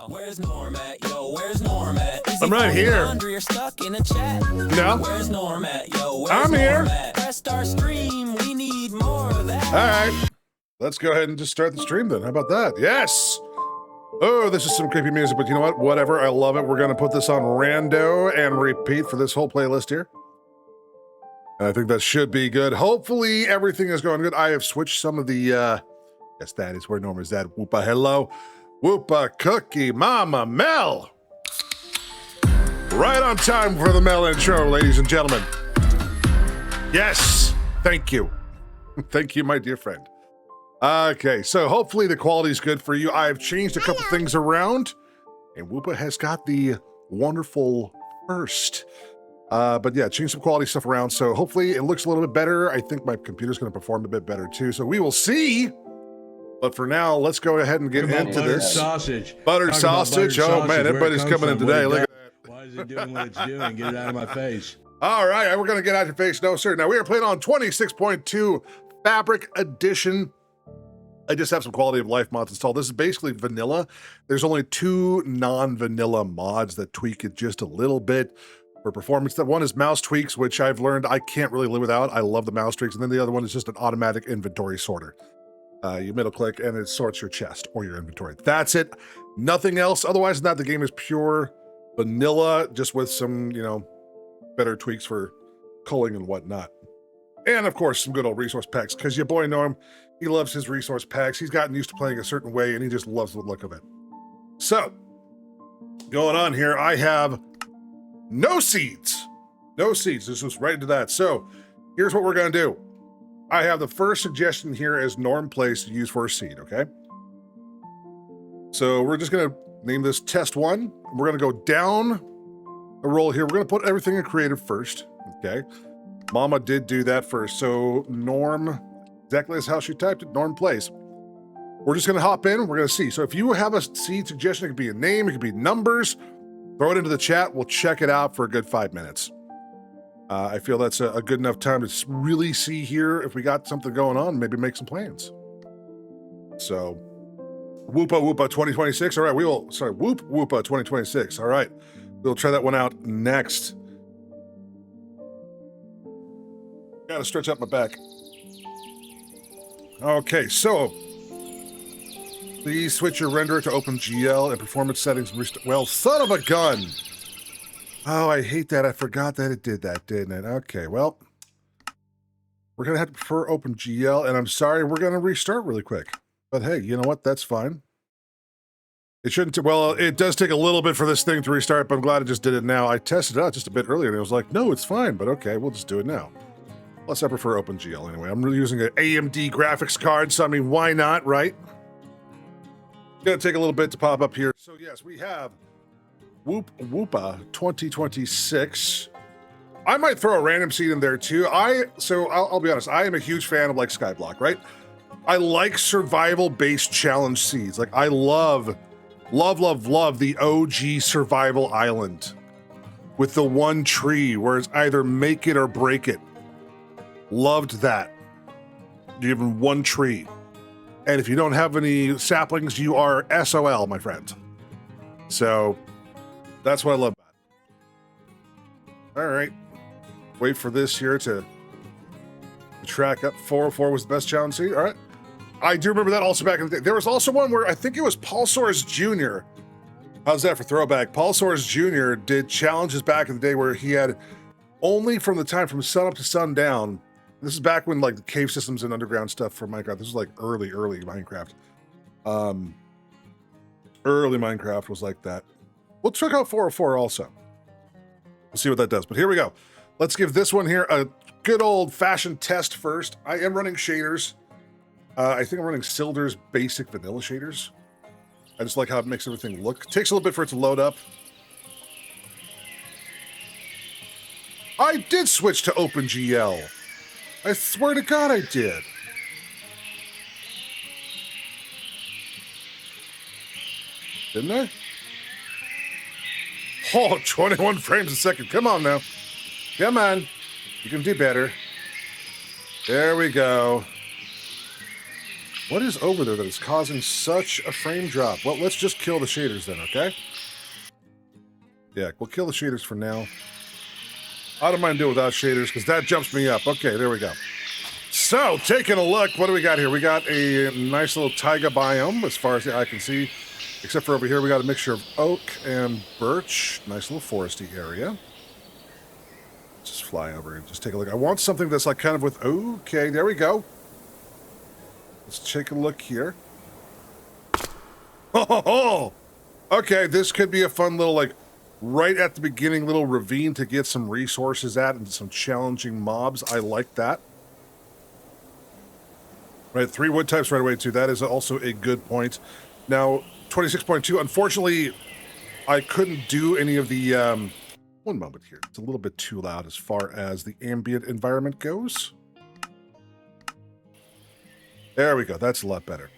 Where's Norm at? Yo, where's Norm at? I'm right here. You're stuck in a chat. No. Where's Norm at? Yo, where's I'm here. Norm at? Press start stream. We need more of that. All right. Let's go ahead and just start the stream then. How about that? Yes. Oh, this is some creepy music, but you know what? Whatever. I love it. We're going to put this on rando and repeat for this whole playlist here. And I think that should be good. Hopefully everything is going good. I have switched some of the, yes, that is where Norm is at. Whoopa, hello. Whoopa, Cookie, Mama, Mel. Right on time for the Mel intro, ladies and gentlemen. Yes, thank you. Thank you, my dear friend. Okay, so hopefully the quality is good for you. I've changed a couple things around, and Whoopa has got the wonderful first. But yeah, change some quality stuff around, so hopefully it looks a little bit better. I think my computer's going to perform a bit better too, so we will see. But for now, let's go ahead and get into this. Sausage. Buttered sausage. Oh man, everybody's coming in today. Look at that. Why is it doing what it's doing? Get it out of my face. All right, we're going to get out your face. No, sir. Now we are playing on 26.2 Fabric Edition. I just have some quality of life mods installed. This is basically vanilla. There's only two non-vanilla mods that tweak it just a little bit for performance. That one is mouse tweaks, which I've learned I can't really live without. I love the mouse tweaks. And then the other one is just an automatic inventory sorter. You middle click and it sorts your chest or your inventory. That's it. Nothing else. Otherwise than that, the game is pure vanilla, just with some, you know, better tweaks for culling and whatnot. And of course, some good old resource packs, because your boy Norm, he loves his resource packs. He's gotten used to playing a certain way and he just loves the look of it. So, going on here, I have no seeds. No seeds. This was right into that. So, here's what we're going to do. I have the first suggestion here as Norm Place to use for a seed, okay? So, we're just going to name this Test 1. We're going to go down a roll here. We're going to put everything in creative first, okay? Mama did do that first. So, Norm, exactly as how she typed it, Norm Place. We're just going to hop in. We're going to see. So, if you have a seed suggestion, it could be a name, it could be numbers, throw it into the chat. We'll check it out for a good 5 minutes. I feel that's a good enough time to really see here if we got something going on, maybe make some plans. So, Whoopa Whoopa 2026. All right, Whoop Whoopa 2026. All right, we'll try that one out next. Gotta stretch out my back. Okay, so please switch your renderer to OpenGL and performance settings. Well, son of a gun. Oh, I hate that. I forgot that it did that, didn't it? Okay, well, we're going to have to prefer OpenGL, and I'm sorry, we're going to restart really quick. But hey, you know what? That's fine. It shouldn't, well, it does take a little bit for this thing to restart, but I'm glad it just did it now. I tested it out just a bit earlier, and it was like, no, it's fine, but okay, we'll just do it now. Plus, I prefer OpenGL anyway. I'm really using an AMD graphics card, so I mean, why not, right? It's going to take a little bit to pop up here. So yes, we have Whoop Whoopa 2026. I might throw a random seed in there too. I'll be honest, I am a huge fan of like Skyblock, right? I like survival-based challenge seeds. Like I love the OG survival island with the one tree where it's either make it or break it. Loved that. Given one tree. And if you don't have any saplings, you are SOL, my friend. So that's what I love about it. All right. Wait for this here to track up. 404 was the best challenge seed. All right. I do remember that also back in the day. There was also one where I think it was Paulsaurus Jr. How's that for throwback? Paulsaurus Jr. did challenges back in the day where he had only from the time from sun up to sundown. This is back when like the cave systems and underground stuff for Minecraft. This was like early Minecraft. Early Minecraft was like that. We'll check out 404 also. We'll see what that does. But here we go. Let's give this one here a good old-fashioned test first. I am running shaders. I think I'm running Silder's basic vanilla shaders. I just like how it makes everything look. It takes a little bit for it to load up. I did switch to OpenGL. I swear to God I did. Didn't I? Oh, 21 frames a second. Come on now. Come on. You can do better. There we go. What is over there that is causing such a frame drop? Well, let's just kill the shaders then, okay? Yeah, we'll kill the shaders for now. I don't mind doing without shaders because that jumps me up. Okay, there we go. So, taking a look, what do we got here? We got a nice little taiga biome as far as the eye can see. Except for over here, we got a mixture of oak and birch. Nice little foresty area. Let's just fly over and just take a look. I want something that's like kind of with... Okay, there we go. Let's take a look here. Oh! Okay, this could be a fun little, like, right at the beginning little ravine to get some resources at and some challenging mobs. I like that. Right, 3 wood types right away, too. That is also a good point. Now, 26.2, unfortunately, I couldn't do any of the... one moment here. It's a little bit too loud as far as the ambient environment goes. There we go. That's a lot better.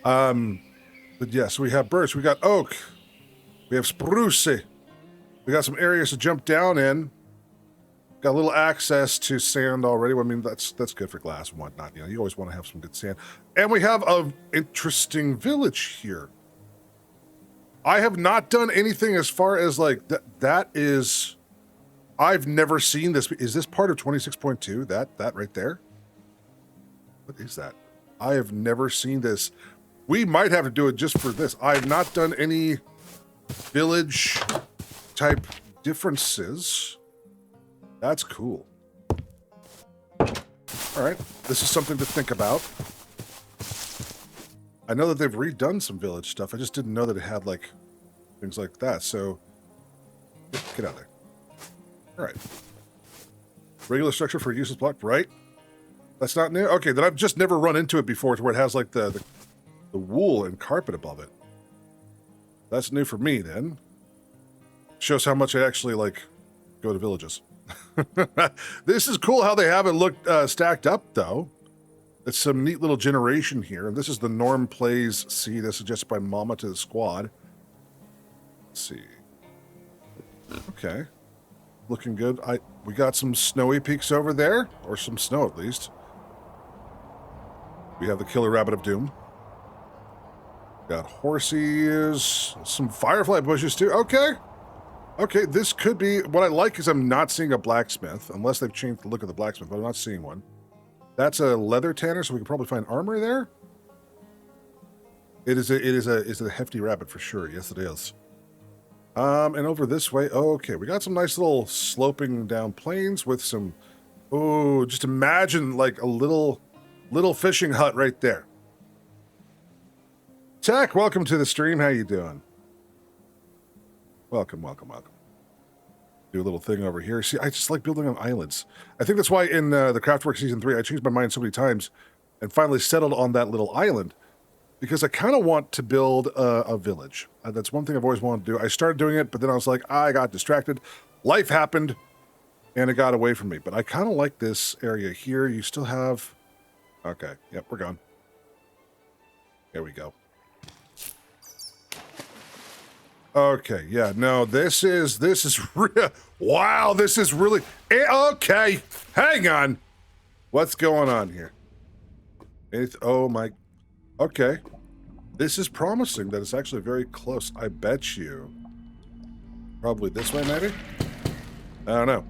But yes, we have birch. We got oak. We have spruce. We got some areas to jump down in. Got a little access to sand already. I mean, that's good for glass and whatnot. You know, you always want to have some good sand. And we have an interesting village here. I have not done anything as far as like that is... I've never seen this. Is this part of 26.2? That right there? What is that? I have never seen this. We might have to do it just for this. I have not done any village type differences. That's cool. All right, this is something to think about. I know that they've redone some village stuff. I just didn't know that it had like things like that. So get out of there. All right. Regular structure for useless block, right? That's not new. Okay, then I've just never run into it before to where it has like the wool and carpet above it. That's new for me then. Shows how much I actually like go to villages. This is cool how they have it look stacked up though. It's some neat little generation here. And this is the Norm Plays seed as suggested by Mama to the Squad. Let's see. Okay. Looking good. We got some snowy peaks over there, or some snow at least. We have the Killer Rabbit of Doom. Got horsies, some firefly bushes too. Okay. Okay, this could be... What I like is I'm not seeing a blacksmith, unless they've changed the look of the blacksmith, but I'm not seeing one. That's a leather tanner, so we can probably find armor there. It is a hefty rabbit for sure. Yes, it is. And over this way, okay, we got some nice little sloping down plains with some... Oh, just imagine like a little fishing hut right there. Tech, welcome to the stream. How you doing? Welcome, welcome, welcome. Do a little thing over here. See, I just like building on islands. I think that's why in the Craftwork Season 3, I changed my mind so many times and finally settled on that little island because I kind of want to build a village. That's one thing I've always wanted to do. I started doing it, but then I was like, I got distracted. Life happened, and it got away from me. But I kind of like this area here. You still have... Okay, yep, we're gone. There we go. Okay, yeah, no, this is real. Wow, this is really... Okay, hang on. What's going on here? Oh, my... Okay. This is promising that it's actually very close. I bet you. Probably this way, maybe? I don't know.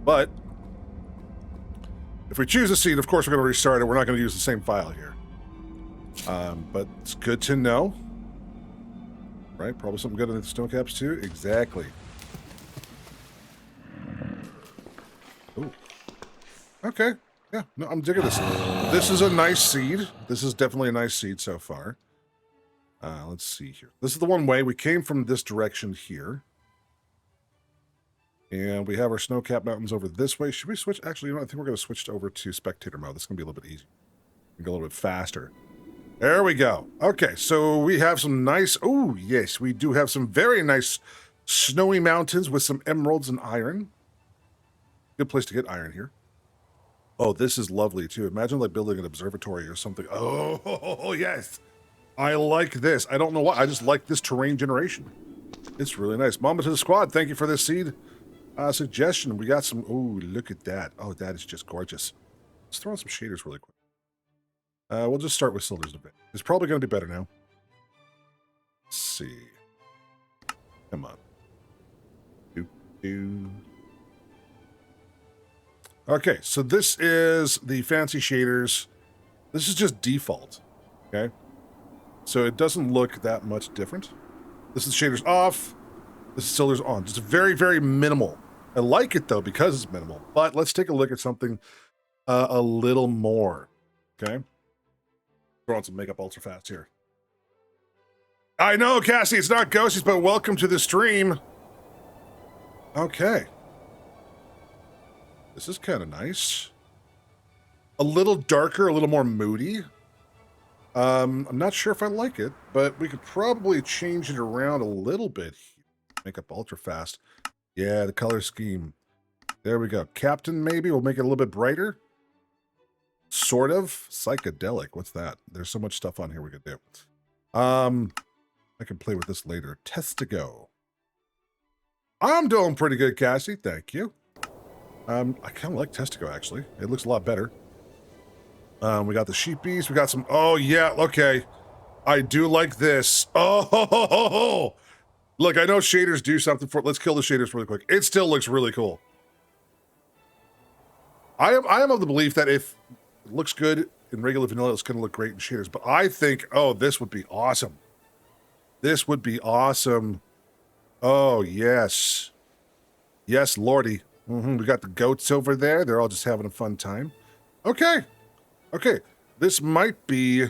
But, if we choose a seed, of course we're going to restart it. We're not going to use the same file here. But it's good to know. Right, probably something good in the snow caps too. Exactly. Ooh. Okay. Yeah. No, I'm digging this. This is a nice seed. This is definitely a nice seed so far. Let's see here. This is the one way. We came from this direction here. And we have our snow-capped mountains over this way. Should we switch? Actually, you know, I think we're going to switch over to spectator mode. This is going to be a little bit easier. Go a little bit faster. There we go. Okay, so we have some nice... Oh, yes, we do have some very nice snowy mountains with some emeralds and iron. Good place to get iron here. Oh, this is lovely, too. Imagine, like, building an observatory or something. Oh, yes. I like this. I don't know why. I just like this terrain generation. It's really nice. Mama to the Squad, thank you for this seed suggestion. We got some... Oh, look at that. Oh, that is just gorgeous. Let's throw on some shaders really quick. We'll just start with cylinders a bit. It's probably going to be better now. Let's see. Come on. Okay, so this is the fancy shaders. This is just default. Okay. So it doesn't look that much different. This is shaders off. This is cylinders on. Just very, very minimal. I like it though because it's minimal. But let's take a look at something a little more. Okay. Throw on some makeup ultra fast here. I know, Cassie, it's not ghosties, but welcome to the stream. Okay. This is kind of nice. A little darker, a little more moody. I'm not sure if I like it, but we could probably change it around a little bit. Make up ultra fast. Yeah, the color scheme. There we go. Captain, maybe. We'll make it a little bit brighter. Sort of. Psychedelic. What's that? There's so much stuff on here we could do. I can play with this later. Testigo. I'm doing pretty good, Cassie. Thank you. I kind of like Testigo, actually. It looks a lot better. We got the sheepies. We got some... Oh, yeah. Okay. I do like this. Oh, look, I know shaders do something for it. Let's kill the shaders really quick. It still looks really cool. I am of the belief that if it looks good in regular vanilla, it's going to look great in shaders. But I think, oh, this would be awesome. This would be awesome. Oh, yes. Yes, lordy. We got the goats over there. They're all just having a fun time. Okay. Okay. This might be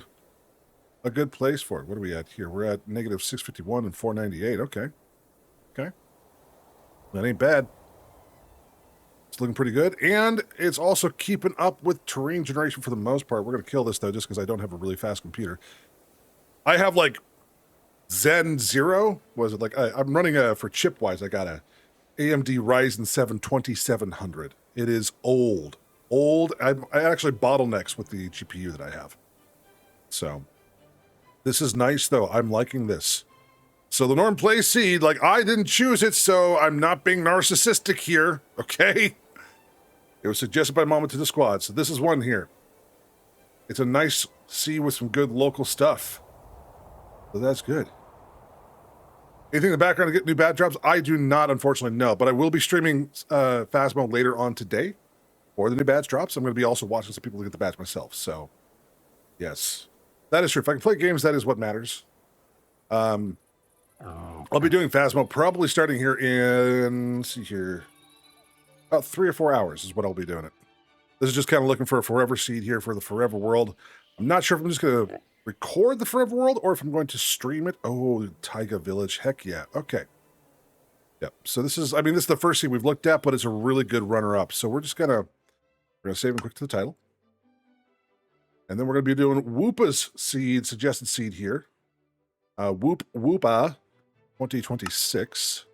a good place for it. What are we at here? We're at negative 651 and 498. Okay. Okay. That ain't bad. It's looking pretty good. And it's also keeping up with terrain generation for the most part. We're going to kill this, though, just because I don't have a really fast computer. I have, like, Zen 0. Was it like... I'm running for chip-wise, I got a AMD Ryzen 7 2700. It is old. Old. I actually bottlenecks with the GPU that I have. So, this is nice, though. I'm liking this. So, the Norm Play Seed, like, I didn't choose it, so I'm not being narcissistic here, okay? It was suggested by Mama to the Squad, so this is one here. It's a nice seed with some good local stuff. So, that's good. Anything in the background to get new bad drops? I do not, unfortunately, no. But I will be streaming Phasmo later on today for the new badge drops. I'm going to be also watching some people get the badge myself. So, yes. That is true. If I can play games, that is what matters. Okay. I'll be doing Phasmo probably starting here in, let's see here, about 3 or 4 hours is what I'll be doing it. This is just kind of looking for a forever seed here for the forever world. I'm not sure if I'm just going to record the forever world or if I'm going to stream it. Oh, Taiga Village. Heck yeah. Okay. Yep. So this is, I mean, this is the first seed we've looked at, but it's a really good runner-up. So we're just we're going to save it quick to the title. And then we're going to be doing Whoopa's seed, suggested seed here. Whoopa 2026.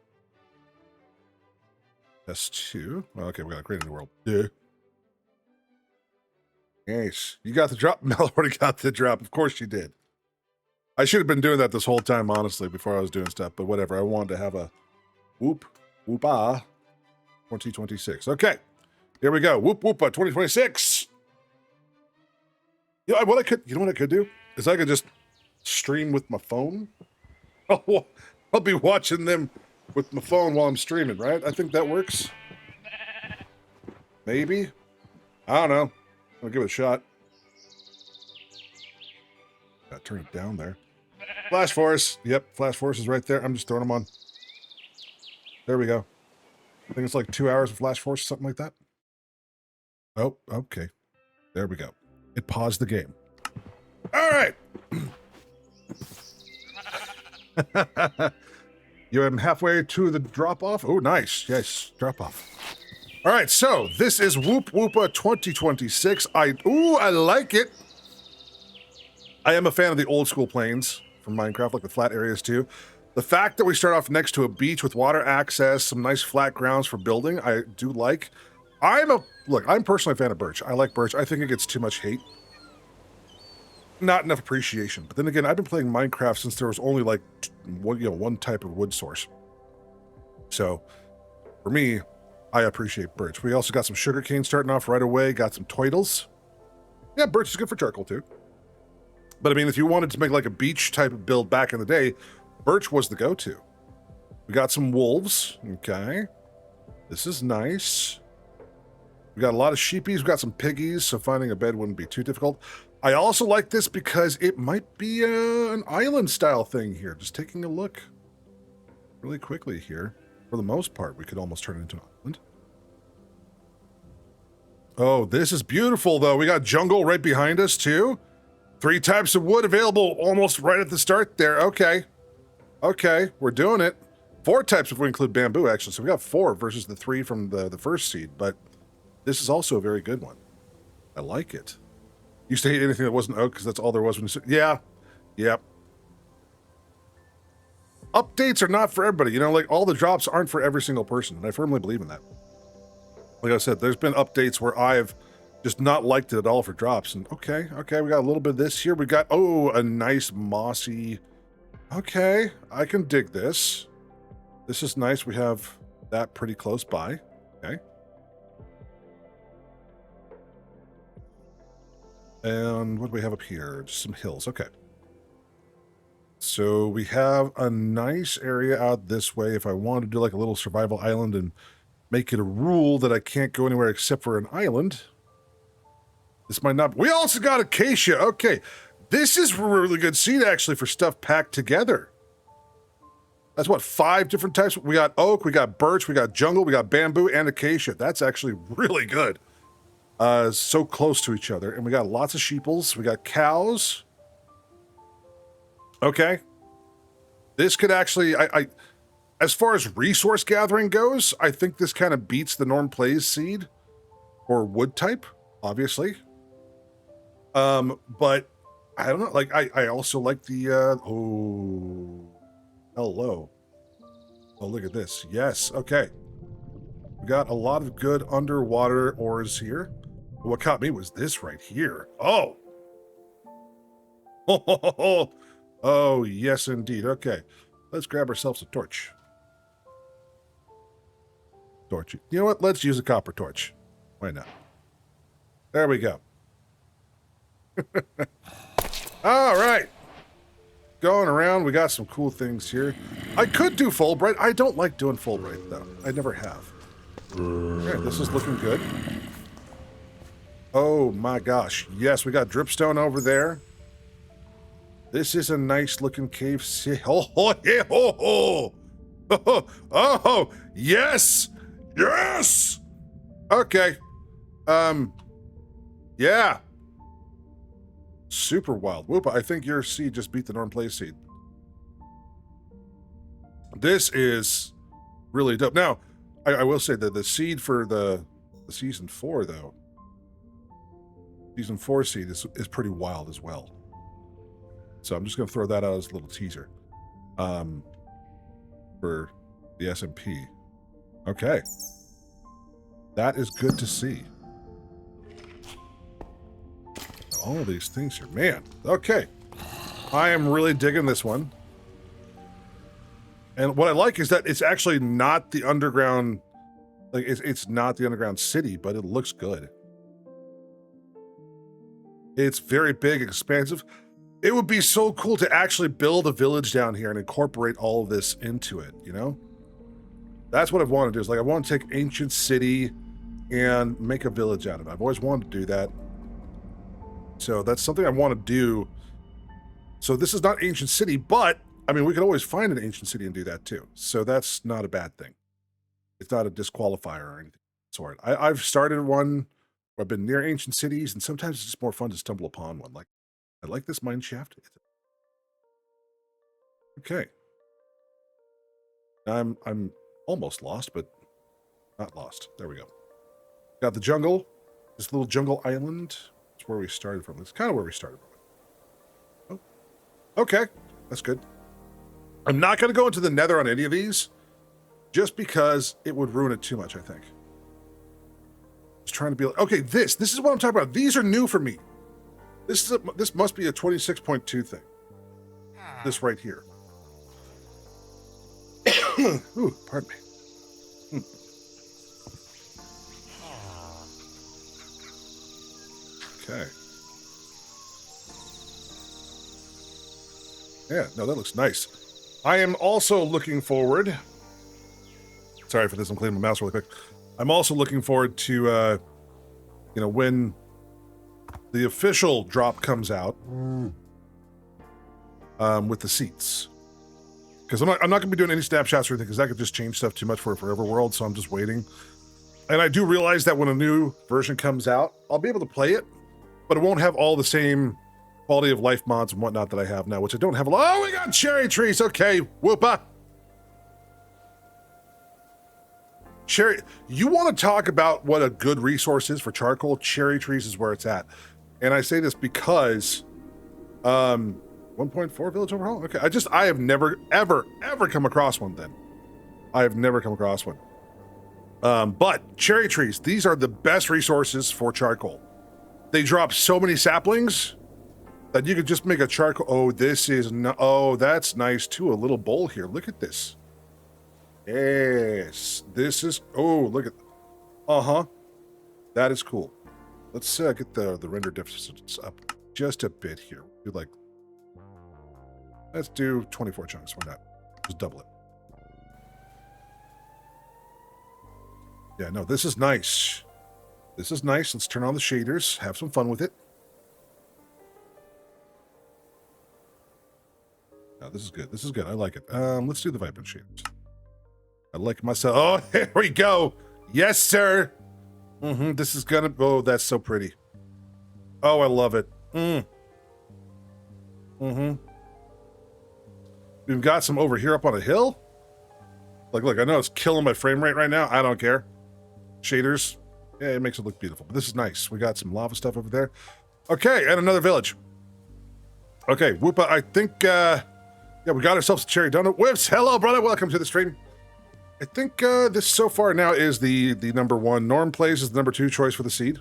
S2. Okay, we got to create a new world. Yeah. Nice. You got the drop? Mel already got the drop. Of course you did. I should have been doing that this whole time, honestly, before I was doing stuff, but whatever. I wanted to have a Whoopa 2026. Okay. Here we go. Whoopa 2026. You know what I could do? Is I could just stream with my phone. I'll be watching them with my phone while I'm streaming, right? I think that works. Maybe. I don't know. I'll give it a shot. Gotta turn it down there. Flash Force. Yep, Flash Force is right there. I'm just throwing them on. There we go. I think it's like 2 hours of Flash Force, something like that. Oh, okay. There we go. It paused the game. All right. You am halfway to the drop-off. Oh, nice. Yes, drop-off. All right, so this is Whoopa 2026. I like it. I am a fan of the old school planes from Minecraft, like the flat areas too. The fact that we start off next to a beach with water access, some nice flat grounds for building, I do like. I'm personally a fan of birch. I like birch. I think it gets too much hate. Not enough appreciation. But then again, I've been playing Minecraft since there was only like one type of wood source. So for me, I appreciate birch. We also got some sugarcane starting off right away. Got some toidles. Yeah, birch is good for charcoal too. But I mean, if you wanted to make like a beach type of build back in the day, birch was the go-to. We got some wolves. Okay. This is nice. We got a lot of sheepies. We got some piggies, so finding a bed wouldn't be too difficult. I also like this because it might be an island style thing here. Just taking a look really quickly here. For the most part, we could almost turn it into an island. Oh, this is beautiful, though. We got jungle right behind us, too. 3 types of wood available almost right at the start there. Okay. Okay, we're doing it. 4 types if we include bamboo, actually. So we got 4 versus the 3 from the first seed, but this is also a very good one. I like it. Used to hate anything that wasn't oak because that's all there was when you said, yeah. Yep. Updates are not for everybody. You know, like all the drops aren't for every single person, and I firmly believe in that. Like I said, there's been updates where I've just not liked it at all for drops. And okay, we got a little bit of this here. We got, oh, a nice mossy. Okay, I can dig this. This is nice. We have that pretty close by. Okay. And what do we have up here? Just some hills. Okay. So we have a nice area out this way. If I wanted to do like a little survival island and make it a rule that I can't go anywhere except for an island, this might not. We also got acacia. Okay. This is really good seed actually for stuff packed together. That's what, 5 different types. We got oak, we got birch, we got jungle, we got bamboo, and acacia. That's actually really good. So close to each other. And we got lots of sheeples. We got cows. Okay. This could actually, I as far as resource gathering goes, I think this kind of beats the Norm Plays seed or wood type, obviously. But I don't know, like I also like the oh, hello. Oh, look at this. Yes, okay. We got a lot of good underwater ores here. What caught me was this right here. Oh. Oh, yes, indeed. Okay. Let's grab ourselves a torch. Torch. You know what? Let's use a copper torch. Why not? There we go. All right. Going around, we got some cool things here. I could do Fulbright. I don't like doing Fulbright, though. I never have. Okay, this is looking good. Oh my gosh. Yes, we got dripstone over there. This is a nice looking cave. Oh, yeah, oh, oh. Oh, yes. Yes. Okay. Yeah. Super wild. Whoop, I think your seed just beat the Norm Play seed. This is really dope. Now, I will say that the seed for the season 4, though, season 4 seed is pretty wild as well. So I'm just going to throw that out as a little teaser for the SMP. Okay. That is good to see. All of these things here. Man. Okay. I am really digging this one. And what I like is that it's actually not the underground, like it's not the underground city, but it looks good. It's very big, expansive. It would be so cool to actually build a village down here and incorporate all of this into it, you know? That's what I want to do, is like I want to take ancient city and make a village out of it. I've always wanted to do that. So that's something I want to do. So this is not ancient city, but I mean, we could always find an ancient city and do that too. So that's not a bad thing. It's not a disqualifier or anything. Sort. I've started one where I've been near ancient cities, and sometimes it's just more fun to stumble upon one. Like, I like this mine shaft. Okay. I'm almost lost, but not lost. There we go. Got the jungle. This little jungle island. That's where we started from. That's kind of where we started from. Oh. Okay. That's good. I'm not going to go into the nether on any of these, just because it would ruin it too much, I think. Just trying to be like, okay, this is what I'm talking about. These are new for me. This must be a 26.2 thing. This right here. Ooh, pardon me. Okay. Yeah, no, that looks nice. I am also looking forward. Sorry for this, I'm cleaning my mouse really quick. I'm also looking forward to, when the official drop comes out with the seats. Because I'm not going to be doing any snapshots or anything, because that could just change stuff too much for Forever World, so I'm just waiting. And I do realize that when a new version comes out, I'll be able to play it, but it won't have all the same quality of life mods and whatnot that I have now, which I don't have a lot. Oh, we got cherry trees. Okay, whoopa. Cherry, you want to talk about what a good resource is for charcoal? Cherry trees is where it's at. And I say this because 1.4 village overhaul? Okay, I have never, ever come across one then. I have never come across one. But cherry trees, these are the best resources for charcoal. They drop so many saplings that you could just make a charcoal. Oh, this is, oh, that's nice too. A little bowl here. Look at this. Yes, this is, oh, look at, that is cool. Let's get the render distance up just a bit here. Do like, let's do 24 chunks. Why not? Just double it. Yeah, no, this is nice. This is nice. Let's turn on the shaders. Have some fun with it. No, this is good. This is good. I like it. Let's do the vibrant shaders. I like myself. Oh, here we go. Yes, sir. This is gonna, oh, that's so pretty. Oh, I love it. We've got some over here up on a hill. Like, look, I know it's killing my frame rate right now. I don't care. Shaders. Yeah, it makes it look beautiful. But this is nice. We got some lava stuff over there. Okay, and another village. Okay, Whoopa, I think, yeah, we got ourselves a cherry donut. Whips, hello, brother. Welcome to the stream. I think this so far now is the number one. Norm Plays is the number 2 choice for the seed.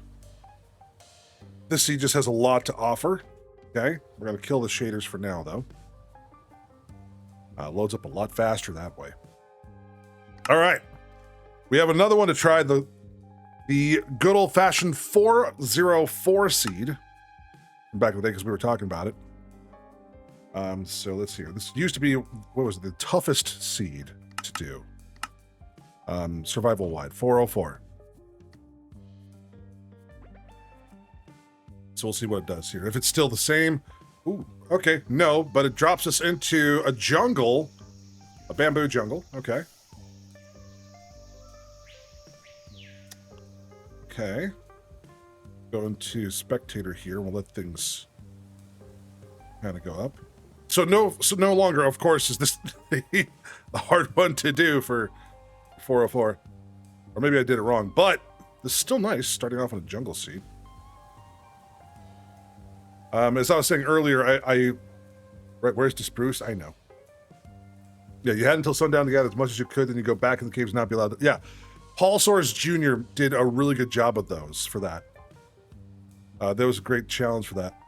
This seed just has a lot to offer. Okay, we're going to kill the shaders for now, though. Loads up a lot faster that way. All right. We have another one to try, the good old-fashioned 404 seed. From back in the day, because we were talking about it. So let's see here. This used to be, what was it, the toughest seed to do. Survival-wide, 404. So we'll see what it does here. If it's still the same, ooh, okay, no, but it drops us into a jungle, a bamboo jungle, okay. Okay. Go into spectator here. We'll let things kind of go up. So no longer, of course, is this the hard one to do for 404. Or maybe I did it wrong, but this is still nice, starting off on a jungle seed. As I was saying earlier, right, where's the spruce? I know. Yeah, you had until sundown to gather as much as you could, then you go back in the caves and not be allowed to, yeah. Paul Soares Jr. did a really good job of those for that. That was a great challenge for that.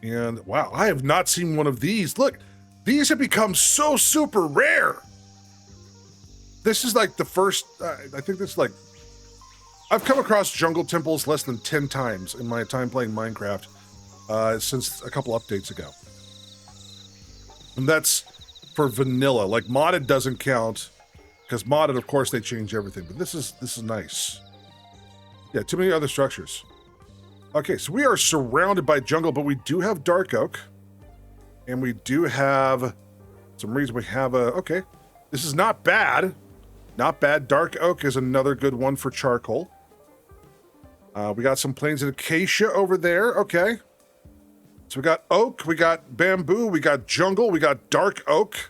And wow, I have not seen one of these. Look, these have become so super rare. This is like the first, I think this is like, I've come across jungle temples less than 10 times in my time playing Minecraft since a couple updates ago. And that's for vanilla. Like modded doesn't count. Because modded, of course, they change everything. But this is nice. Yeah, too many other structures. Okay, so we are surrounded by jungle, but we do have dark oak. And we do have some reason we have a... Okay, this is not bad. Not bad. Dark oak is another good one for charcoal. We got some plains of acacia over there. Okay. So we got oak, we got bamboo, we got jungle, we got dark oak,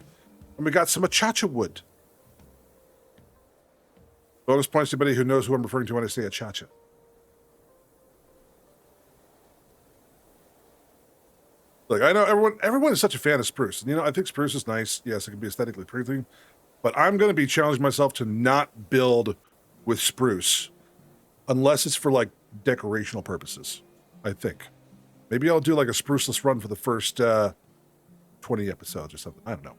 and we got some achacha wood. Bonus points to anybody who knows who I'm referring to when I say achacha. Look, I know everyone is such a fan of spruce. And, you know, I think spruce is nice. Yes, it can be aesthetically pleasing. But I'm going to be challenging myself to not build with spruce. Unless it's for, like, decorational purposes, I think. Maybe I'll do, like, a spruceless run for the first 20 episodes or something. I don't know.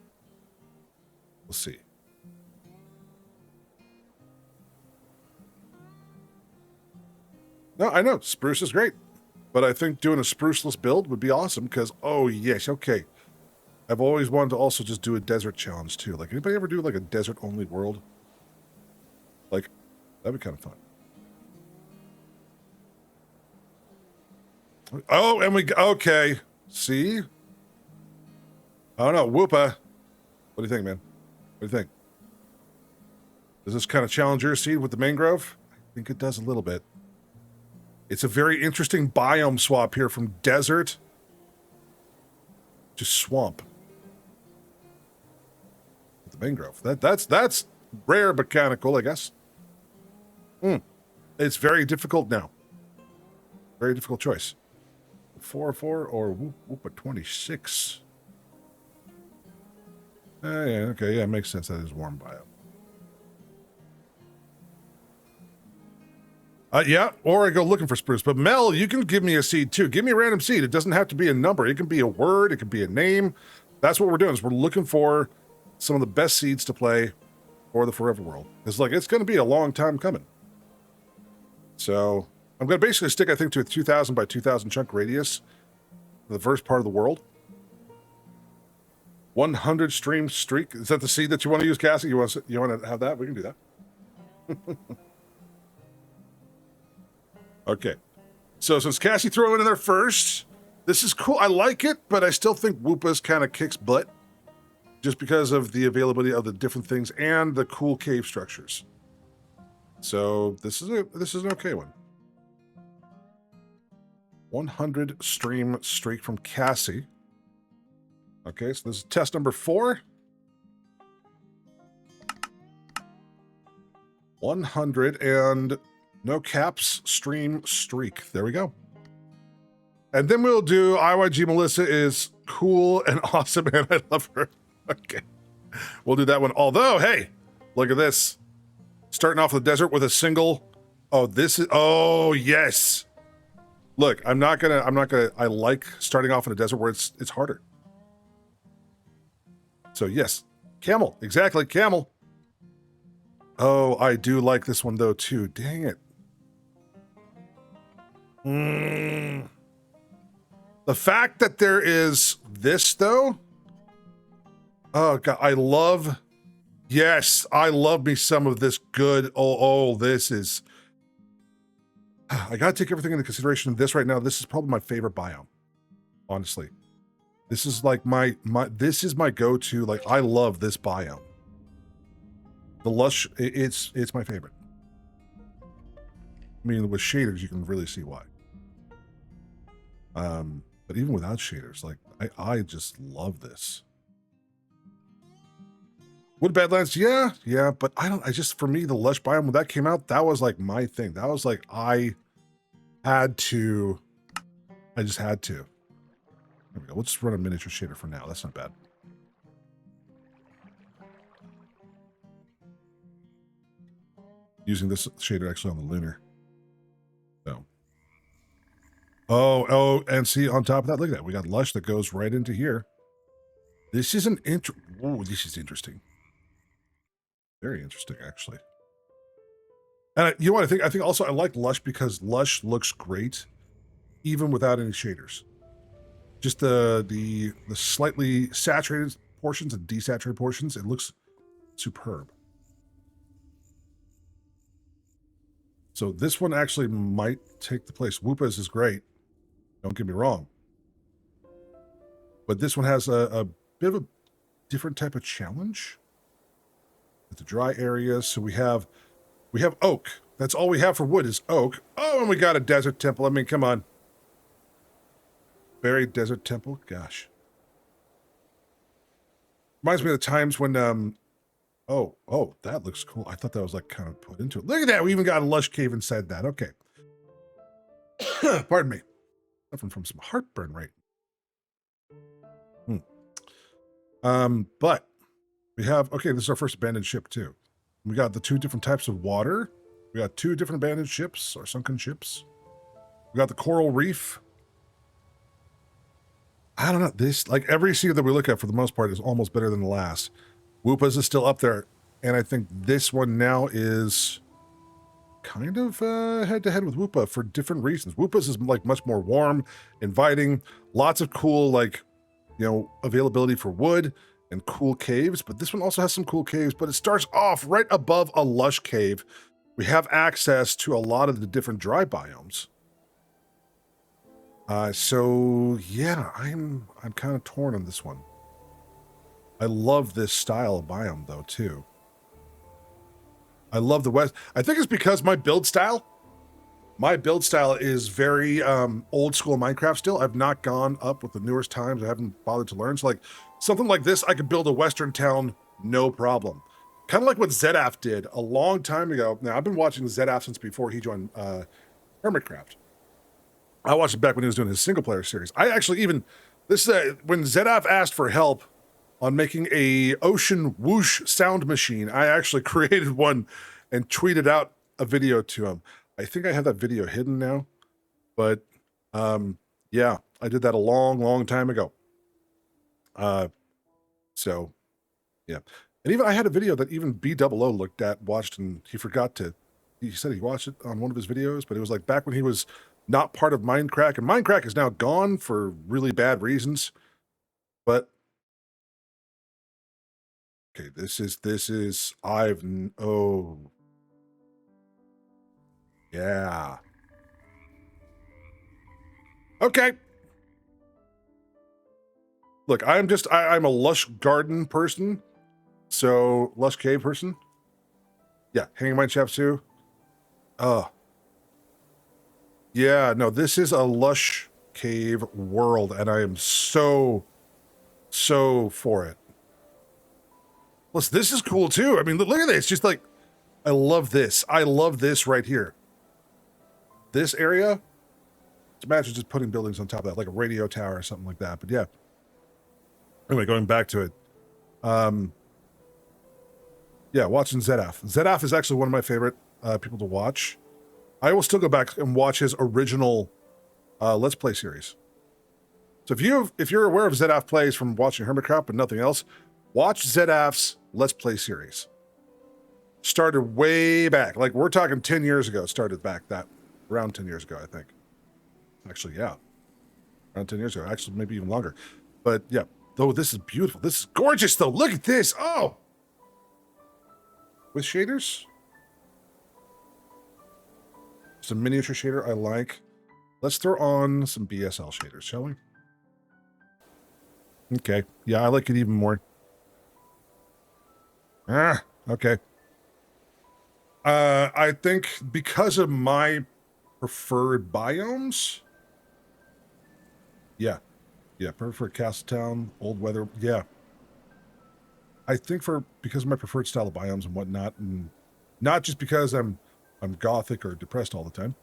We'll see. No, I know. Spruce is great. But I think doing a spruceless build would be awesome because, oh, yes, okay. I've always wanted to also just do a desert challenge too. Like, anybody ever do like a desert only world? Like, that'd be kind of fun. Oh, and okay. See? I don't know. Whoopa. What do you think, man? What do you think? Does this kind of challenge your seed with the mangrove? I think it does a little bit. It's a very interesting biome swap here from desert to swamp. With the mangrove. That's rare but kind of cool, I guess. It's very difficult now. Very difficult choice. 4-4 or Whoopa 26. Yeah, okay, yeah, it makes sense. That is warm biome. Yeah, or I go looking for spruce. But Mel, you can give me a seed too. Give me a random seed. It doesn't have to be a number. It can be a word. It can be a name. That's what we're doing. Is we're looking for some of the best seeds to play for the Forever World. It's like, it's going to be a long time coming. So I'm going to basically stick, I think, to a 2,000 by 2,000 chunk radius for the first part of the world. 100 stream streak. Is that the seed that you want to use, Cassie? You want to have that? We can do that. Okay. So since Cassie threw it in there first, this is cool. I like it, but I still think Whoopa's kind of kicks butt just because of the availability of the different things and the cool cave structures. So this is an okay one. 100 stream streak from Cassie. Okay, so this is test number 4. 100 and no caps stream streak. There we go. And then we'll do IYG Melissa is cool and awesome, and I love her. Okay. We'll do that one. Although, hey, look at this. Starting off the desert with a single. Oh, this is, oh, yes. Look, I like starting off in a desert where it's harder. So yes, camel, exactly, camel. Oh, I do like this one though too. Dang it. The fact that there is this though. Oh God, I love me some of this good. Oh, this is. I gotta take everything into consideration. This right now, this is probably my favorite biome. Honestly. This is like this is my go-to. Like, I love this biome. The lush, it's my favorite. I mean, with shaders, you can really see why. But even without shaders, like, I just love this. Wood Badlands, yeah, but for me, the lush biome, when that came out, that was like my thing. That was like, I just had to. There we go. We'll just run a miniature shader for now. That's not bad. Using this shader actually on the lunar. So. Oh, and see on top of that, look at that. We got lush that goes right into here. This is this is interesting. Very interesting, actually. And you know what? I think also I like lush because lush looks great, even without any shaders. Just the slightly saturated portions and desaturated portions, it looks superb. So this one actually might take the place. Whoopa's is great. Don't get me wrong. But this one has a bit of a different type of challenge. With the dry areas. So we have oak. That's all we have for wood is oak. Oh, and we got a desert temple. I mean, come on. Buried desert temple. Gosh. Reminds me of the times when, oh, that looks cool. I thought that was like kind of put into it. Look at that. We even got a lush cave inside that. Okay. Pardon me. Suffering from some heartburn right. But we have, okay, this is our first abandoned ship too. We got the 2 different types of water. We got 2 different abandoned ships or sunken ships. We got the coral reef. I don't know. This, like every seed that we look at for the most part is almost better than the last. Whoopa's is still up there. And I think this one now is kind of head to head with Whoopa for different reasons. Whoopa's is like much more warm, inviting, lots of cool, like, availability for wood and cool caves, but this one also has some cool caves, but it starts off right above a lush cave. We have access to a lot of the different dry biomes. So yeah, I'm kind of torn on this one. I love this style of biome though too. I love the west. I think it's because my build style is very old school Minecraft still. I've not gone up with the newest times. I haven't bothered to learn. So like something like this, I could build a western town, no problem. Kind of like what ZF did a long time ago. Now I've been watching ZF since before he joined Hermitcraft. I watched it back when he was doing his single player series. I actually even, when ZF asked for help on making a ocean whoosh sound machine, I actually created one and tweeted out a video to him. I think I have that video hidden now, but yeah, I did that a long time ago. So yeah, and even I had a video that even B00 looked at, watched, and he said he watched it on one of his videos, but it was like back when he was not part of Minecraft, and Minecraft is now gone for really bad reasons. But okay, yeah. Okay. Look, I'm a lush garden person. So, lush cave person. Yeah, hanging mine shafts too. Yeah, no, this is a lush cave world, and I am so for it. Plus, this is cool too. I mean, look at this. Just like, I love this. I love this right here. This area. Imagine just putting buildings on top of that, like a radio tower or something like that. But yeah. Anyway, going back to it. Yeah, watching ZF. ZF is actually one of my favorite people to watch. I will still go back and watch his original Let's Play series. So if you're aware of ZF plays from watching Hermitcraft but nothing else, watch ZF's Let's Play series. Started way back, like we're talking 10 years ago. Started back around 10 years ago, I think. Actually, yeah, around 10 years ago. Actually, maybe even longer. But yeah, though this is beautiful. This is gorgeous, though. Look at this. Oh, with shaders. Some miniature shader I like. Let's throw on some BSL shaders, shall we? Okay. Yeah, I like it even more. Okay. I think because of my preferred biomes. Yeah. Yeah, preferred Castletown, Old Weather. Yeah. I think because of my preferred style of biomes and whatnot, and not just because I'm gothic or depressed all the time,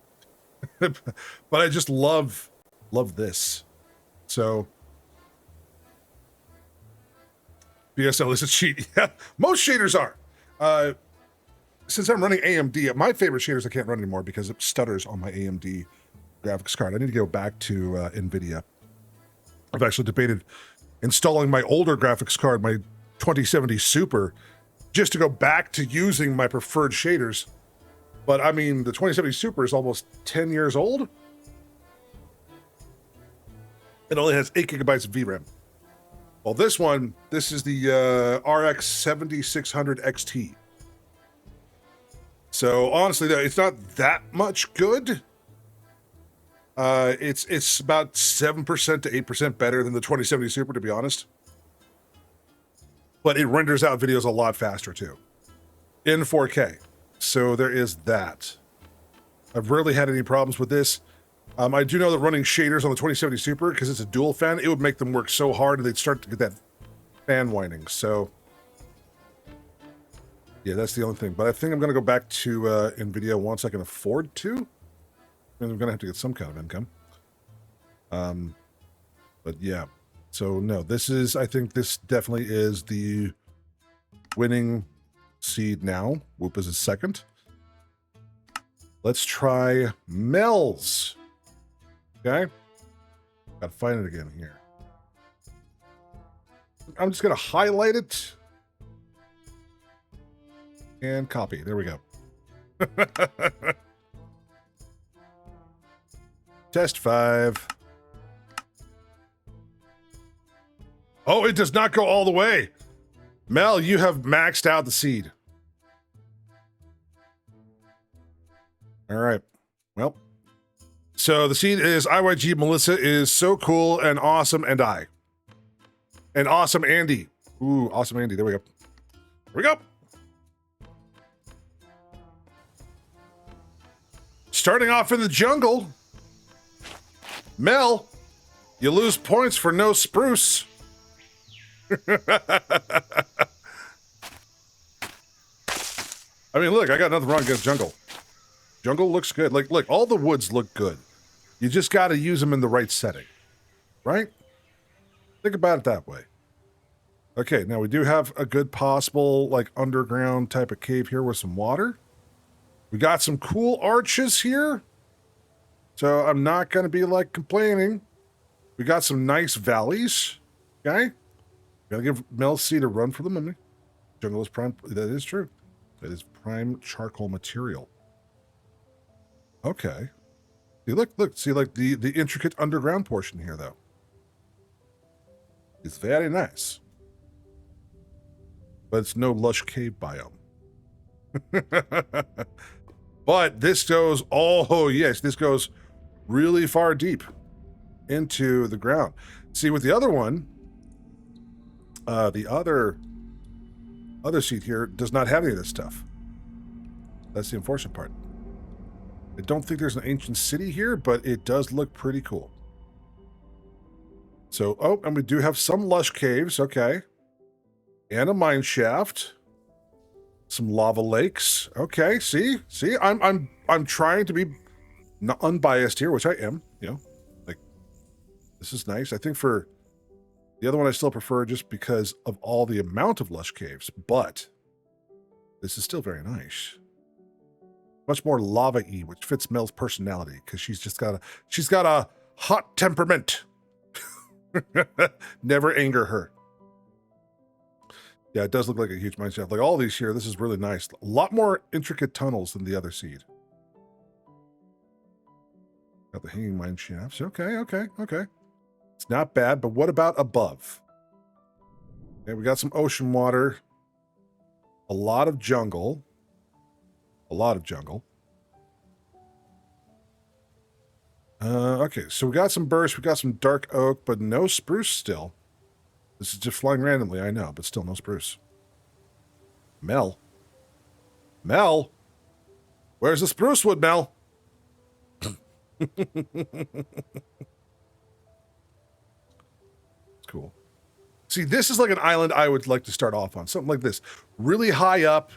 but I just love this. So BSL is a cheat. Yeah, most shaders are. Since I'm running AMD, my favorite shaders I can't run anymore because it stutters on my AMD graphics card. I need to go back to NVIDIA. I've actually debated installing my older graphics card, my 2070 Super, just to go back to using my preferred shaders. But I mean, the 2070 Super is almost 10 years old. It only has 8 gigabytes of VRAM. Well, this is the RX 7600 XT. So honestly, though, it's not that much good. It's about 7% to 8% better than the 2070 Super, to be honest. But it renders out videos a lot faster too, in 4K. So there is that. I've rarely had any problems with this. I do know that running shaders on the 2070 Super, because it's a dual fan, it would make them work so hard and they'd start to get that fan whining. So yeah, that's the only thing. But I think I'm going to go back to NVIDIA once I can afford to. And I'm going to have to get some kind of income. But yeah. So no, I think this definitely is the winning seed now. Whoop is a second. Let's try Mel's. Okay. Gotta find it again here. I'm just going to highlight it. And copy. There we go. Test 5. Oh, it does not go all the way. Mel, you have maxed out the seed. All right. Well, so the seed is IYG Melissa is so cool and awesome, and I. And awesome Andy. Ooh, awesome Andy. There we go. Here we go. Starting off in the jungle. Mel, you lose points for no spruce. I mean, look, I got nothing wrong against jungle. Jungle looks good. Like, look, all the woods look good. You just got to use them in the right setting, right? Think about it that way. Okay, now we do have a good possible, like, underground type of cave here with some water. We got some cool arches here. So I'm not going to be, like, complaining. We got some nice valleys. Okay? Gotta give Mel Seed a run for the money. Jungle is prime. That is true. That is prime charcoal material. Okay. See, look. See, like, the intricate underground portion here, though. It's very nice. But it's no lush cave biome. But this goes, oh yes, this goes really far deep into the ground. See, with the other one, the other seed here does not have any of this stuff. That's the unfortunate part. I don't think there's an ancient city here, but it does look pretty cool. So, oh, and we do have some lush caves, okay. And a mine shaft. Some lava lakes. Okay, see, I'm trying to be not unbiased here, which I am. You know, like, this is nice. I think for the other one, I still prefer just because of all the amount of lush caves, but this is still very nice. Much more lava-y, which fits Mel's personality because she's got a hot temperament. Never anger her. Yeah, it does look like a huge mine shaft. Like all these here, this is really nice. A lot more intricate tunnels than the other seed. Got the hanging mine shafts. Okay. It's not bad, but what about above? Okay, we got some ocean water. A lot of jungle. Okay, so we got some burst, we got some dark oak, but no spruce still. This is just flying randomly, I know, but still no spruce. Mel? Where's the spruce wood, Mel? It's cool. See, this is like an island I would like to start off on. Something like this. Really high up.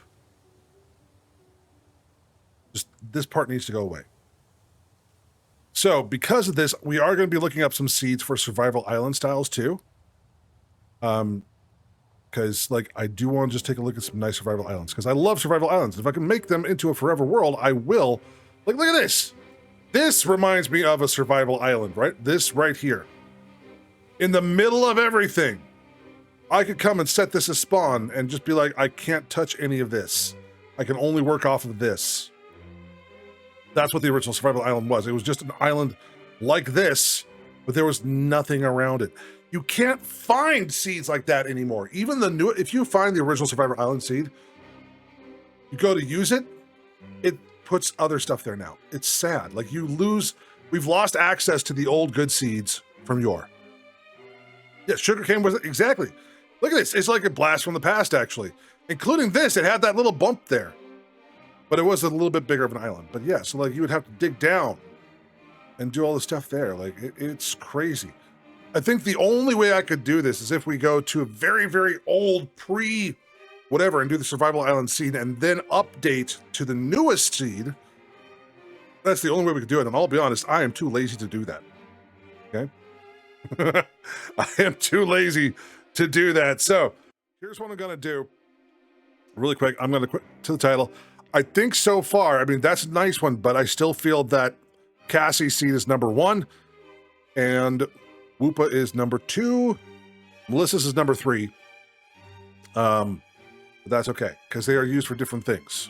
Just this part needs to go away. So, because of this, we are going to be looking up some seeds for survival island styles, too. Because, like, I do want to just take a look at some nice survival islands, because I love survival islands. If I can make them into a forever world, I will. Like, look at this. This reminds me of a survival island, right? This right here. In the middle of everything. I could come and set this as spawn and just be like, I can't touch any of this. I can only work off of this. That's what the original survival island was. It was just an island like this, but there was nothing around it. You can't find seeds like that anymore. Even the new, if you find the original survival island seed, you go to use it, it puts other stuff there now. It's sad. Like we've lost access to the old good seeds from yore. Yeah, sugarcane was, exactly. Look at this. It's like a blast from the past, actually. Including this, it had that little bump there. But it was a little bit bigger of an island. But yeah, so like you would have to dig down and do all the stuff there. Like it's crazy. I think the only way I could do this is if we go to a very, very old pre-whatever and do the survival island seed and then update to the newest seed. That's the only way we could do it. And I'll be honest, I am too lazy to do that. Okay? I am too lazy to do that. So here's what I'm going to do. Really quick, I'm going to quit to the title. I think so far, I mean, that's a nice one, but I still feel that Cassie's seed is number 1 and Whoopa is number 2. Melissa's is number 3. But that's okay, because they are used for different things.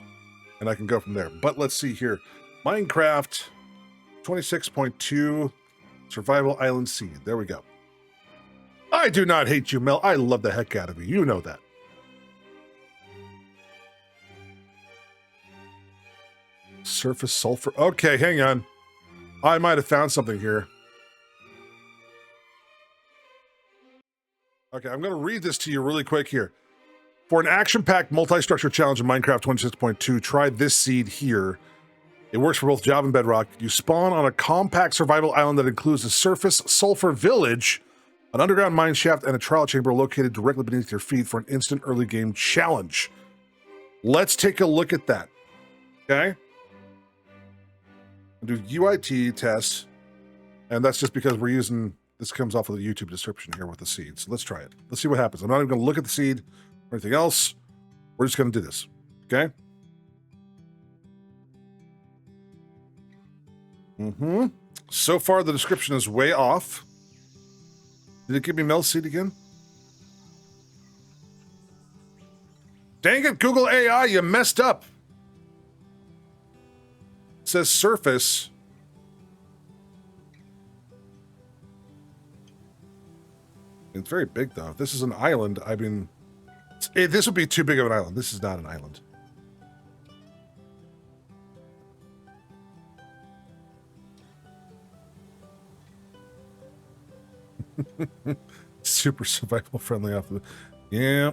And I can go from there. But let's see here. Minecraft 26.2 Survival Island Seed. There we go. I do not hate you, Mel. I love the heck out of you. You know that. Surface sulfur. Okay, hang on. I might have found something here. Okay, I'm going to read this to you really quick here. For an action-packed multi-structure challenge in Minecraft 26.2, try this seed here. It works for both Java and Bedrock. You spawn on a compact survival island that includes a surface sulfur village, an underground mine shaft, and a trial chamber located directly beneath your feet for an instant early game challenge. Let's take a look at that. Okay? I'll do UIT test, and that's just because we're using, this comes off of the YouTube description here with the seed. So let's try it. Let's see what happens. I'm not even going to look at the seed or anything else. We're just going to do this. Okay? So far, the description is way off. Did it give me Mel's seed again? Dang it, Google AI, you messed up. It says surface. It's very big, though. If this is an island, I mean, this would be too big of an island. This is not an island. Super survival friendly off the, yeah.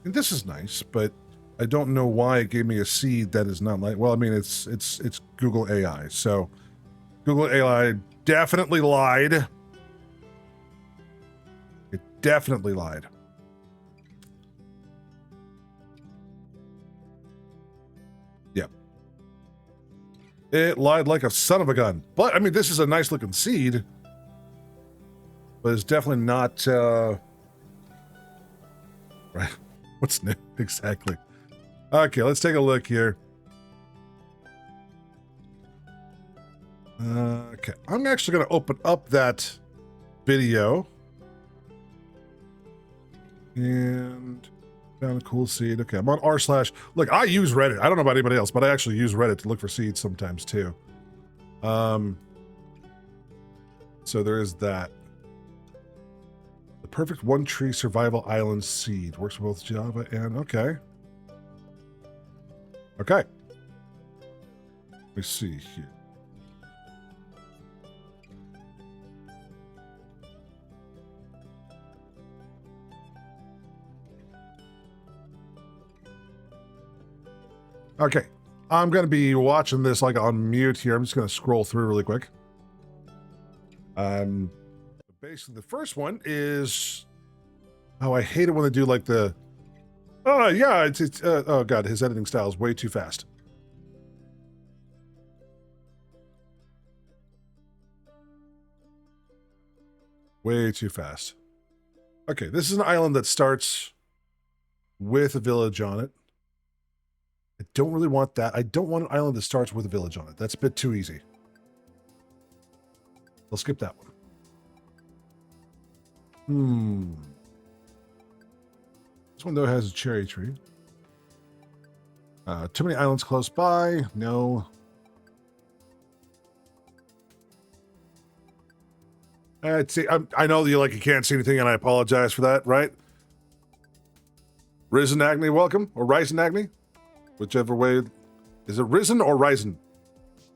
And this is nice, but I don't know why it gave me a seed that is not like, well, I mean, it's Google AI. So Google AI definitely lied. It definitely lied. Yep. It lied like a son of a gun. But, I mean, this is a nice looking seed. But it's definitely not, right. What's new? Exactly. Okay, let's take a look here. Okay, I'm actually going to open up that video. And found a cool seed. Okay, I'm on r/. Look, I use Reddit. I don't know about anybody else, but I actually use Reddit to look for seeds sometimes too. So there is that. The perfect one tree survival island seed. Works for both Java and okay. Okay. Let me see here. Okay, I'm going to be watching this like on mute here. I'm just going to scroll through really quick. Basically, the first one is, oh, I hate it when they do like the, oh yeah, it's oh god, his editing style is way too fast. Way too fast. Okay, this is an island that starts with a village on it. I don't really want that. I don't want an island that starts with a village on it. That's a bit too easy. I'll skip that one. This one, though, has a cherry tree. Too many islands close by. No. See, I know that you can't see anything, and I apologize for that, right? Risen Agni, welcome. Or Risen Agni. Whichever way. Is it Risen or Risen?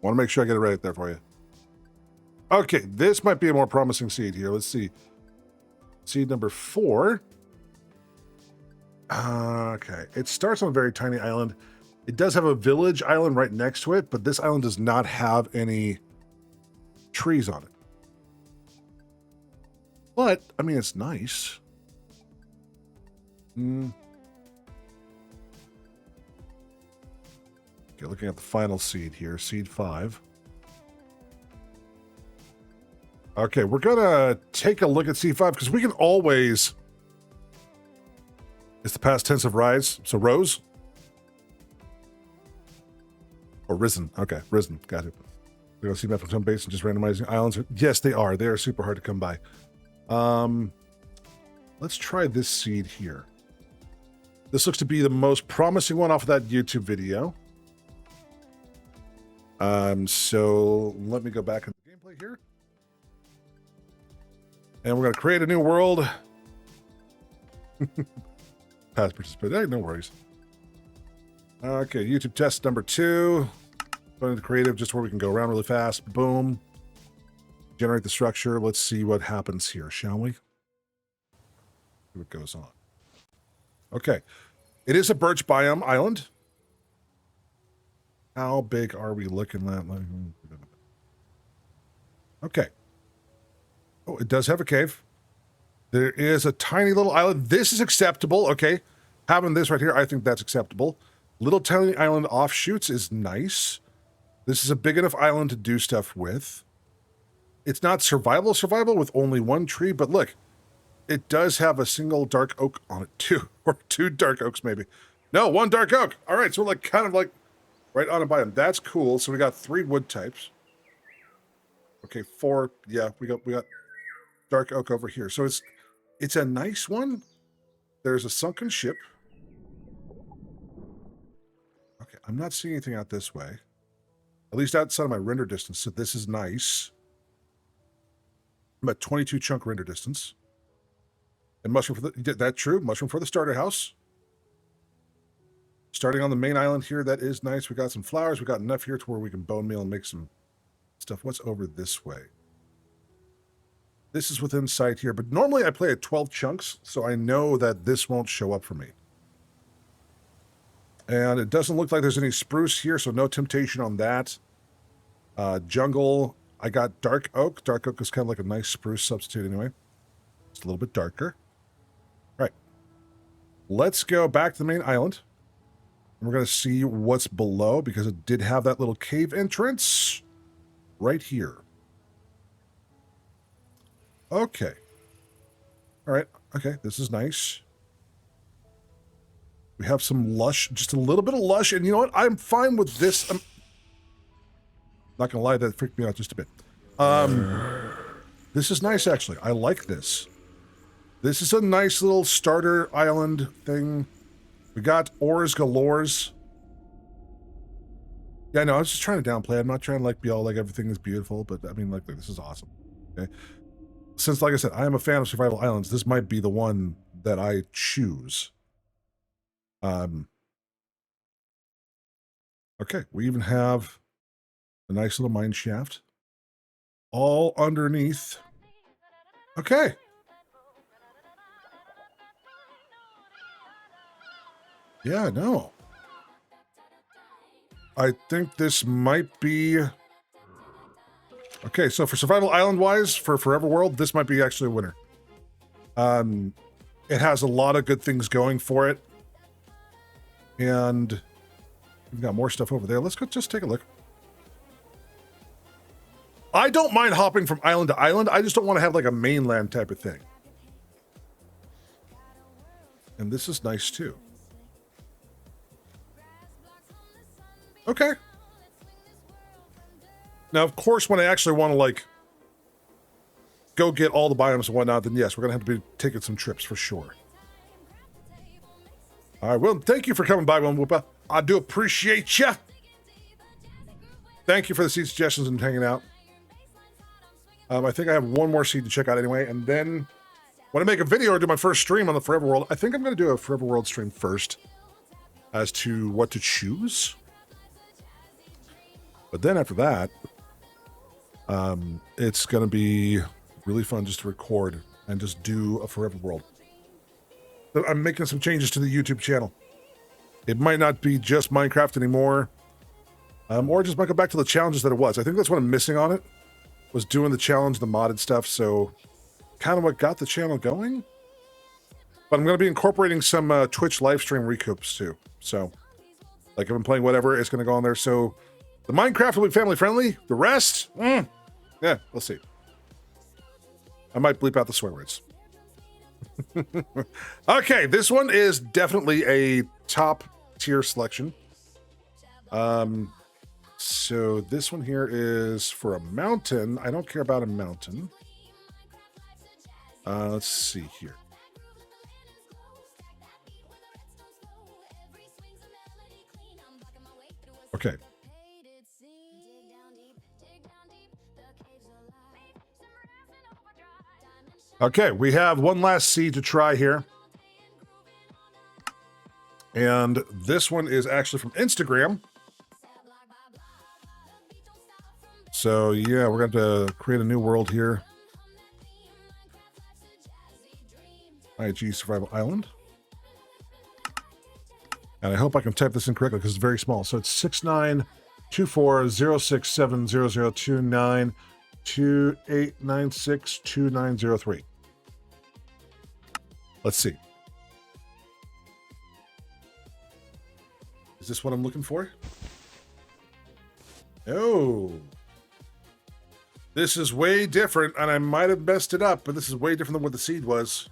Want to make sure I get it right there for you. Okay, this might be a more promising seed here. Let's see. Seed number 4. Okay, it starts on a very tiny island. It does have a village island right next to it, but this island does not have any trees on it. But, I mean, it's nice. Okay, looking at the final seed here, seed 5. Okay, we're gonna take a look at seed 5 because we can always, it's the past tense of rise, so rose. Or risen, okay, risen, got it. We're gonna see map from some base and just randomizing islands. Yes, they are super hard to come by. Let's try this seed here. This looks to be the most promising one off of that YouTube video. So let me go back in the gameplay here. And we're going to create a new world. Past participant. Hey, no worries. Okay, YouTube test number 2. Go into creative, just where we can go around really fast. Boom. Generate the structure. Let's see what happens here, shall we? See what goes on. Okay. It is a birch biome island. How big are we looking at? Okay. Oh, it does have a cave. There is a tiny little island. This is acceptable. Okay. Having this right here, I think that's acceptable. Little tiny island offshoots is nice. This is a big enough island to do stuff with. It's not survival with only one tree, but look, it does have a single dark oak on it too, or 2 dark oaks maybe. No, 1 dark oak. All right, so we're like kind of like right on a biome. That's cool. So we got 3 wood types. Okay, 4. Yeah, we got dark oak over here. So it's a nice one. There's a sunken ship. Okay, I'm not seeing anything out this way. At least outside of my render distance. So this is nice. I'm at 22 chunk render distance. And mushroom for the, that's true. Mushroom for the starter house. Starting on the main island here, that is nice. We got some flowers. We got enough here to where we can bone meal and make some stuff. What's over this way? This is within sight here, but normally I play at 12 chunks, so I know that this won't show up for me. And it doesn't look like there's any spruce here, so no temptation on that. Jungle, I got dark oak. Dark oak is kind of like a nice spruce substitute anyway. It's a little bit darker. All right. Let's go back to the main island. And we're going to see what's below, because it did have that little cave entrance right here. Okay. All right. Okay, this is nice. We have some lush, just a little bit of lush, and you know what? I'm fine with this. I'm not gonna lie, that freaked me out just a bit. This is nice, actually. I like this. This is a nice little starter island thing. We got ores galores. Yeah, no, I was just trying to downplay. I'm not trying to like be all like everything is beautiful, but I mean, like this is awesome. Okay. Since, like I said, I am a fan of survival islands, this might be the one that I choose. Okay, we even have a nice little mine shaft all underneath. Okay. Yeah, no. I think this might be... Okay, so for survival island-wise, for Forever World, this might be actually a winner. It has a lot of good things going for it. And we've got more stuff over there. Let's go just take a look. I don't mind hopping from island to island. I just don't want to have like a mainland type of thing. And this is nice too. Okay. Now, of course, when I actually want to like go get all the biomes and whatnot, then yes, we're going to have to be taking some trips for sure. All right, well, thank you for coming by, One Whoopa. I do appreciate you. Thank you for the seed suggestions and hanging out. I think I have one more seed to check out anyway, and then when I make a video or do my first stream on the Forever World, I think I'm going to do a Forever World stream first as to what to choose. But then after that, it's going to be really fun just to record and just do a Forever World. I'm making some changes to the YouTube channel. It might not be just Minecraft anymore, or just might go back to the challenges that it was. I think that's what I'm missing on it, was doing the challenge, the modded stuff, so kind of what got the channel going. But I'm going to be incorporating some Twitch Livestream recoups too. So, like if I'm playing whatever, it's going to go on there. So, the Minecraft will be family friendly. The rest, yeah, we'll see. I might bleep out the swear words. Okay, this one is definitely a top tier selection. So this one here is for a mountain. I don't care about a mountain. Let's see here. Okay. Okay, we have one last seed to try here. And this one is actually from Instagram. So yeah, we're going to create a new world here. IG Survival Island. And I hope I can type this in correctly because it's very small. So it's 69240670002928962903. Let's see. Is this what I'm looking for? No. This is way different, and I might have messed it up, but this is way different than what the seed was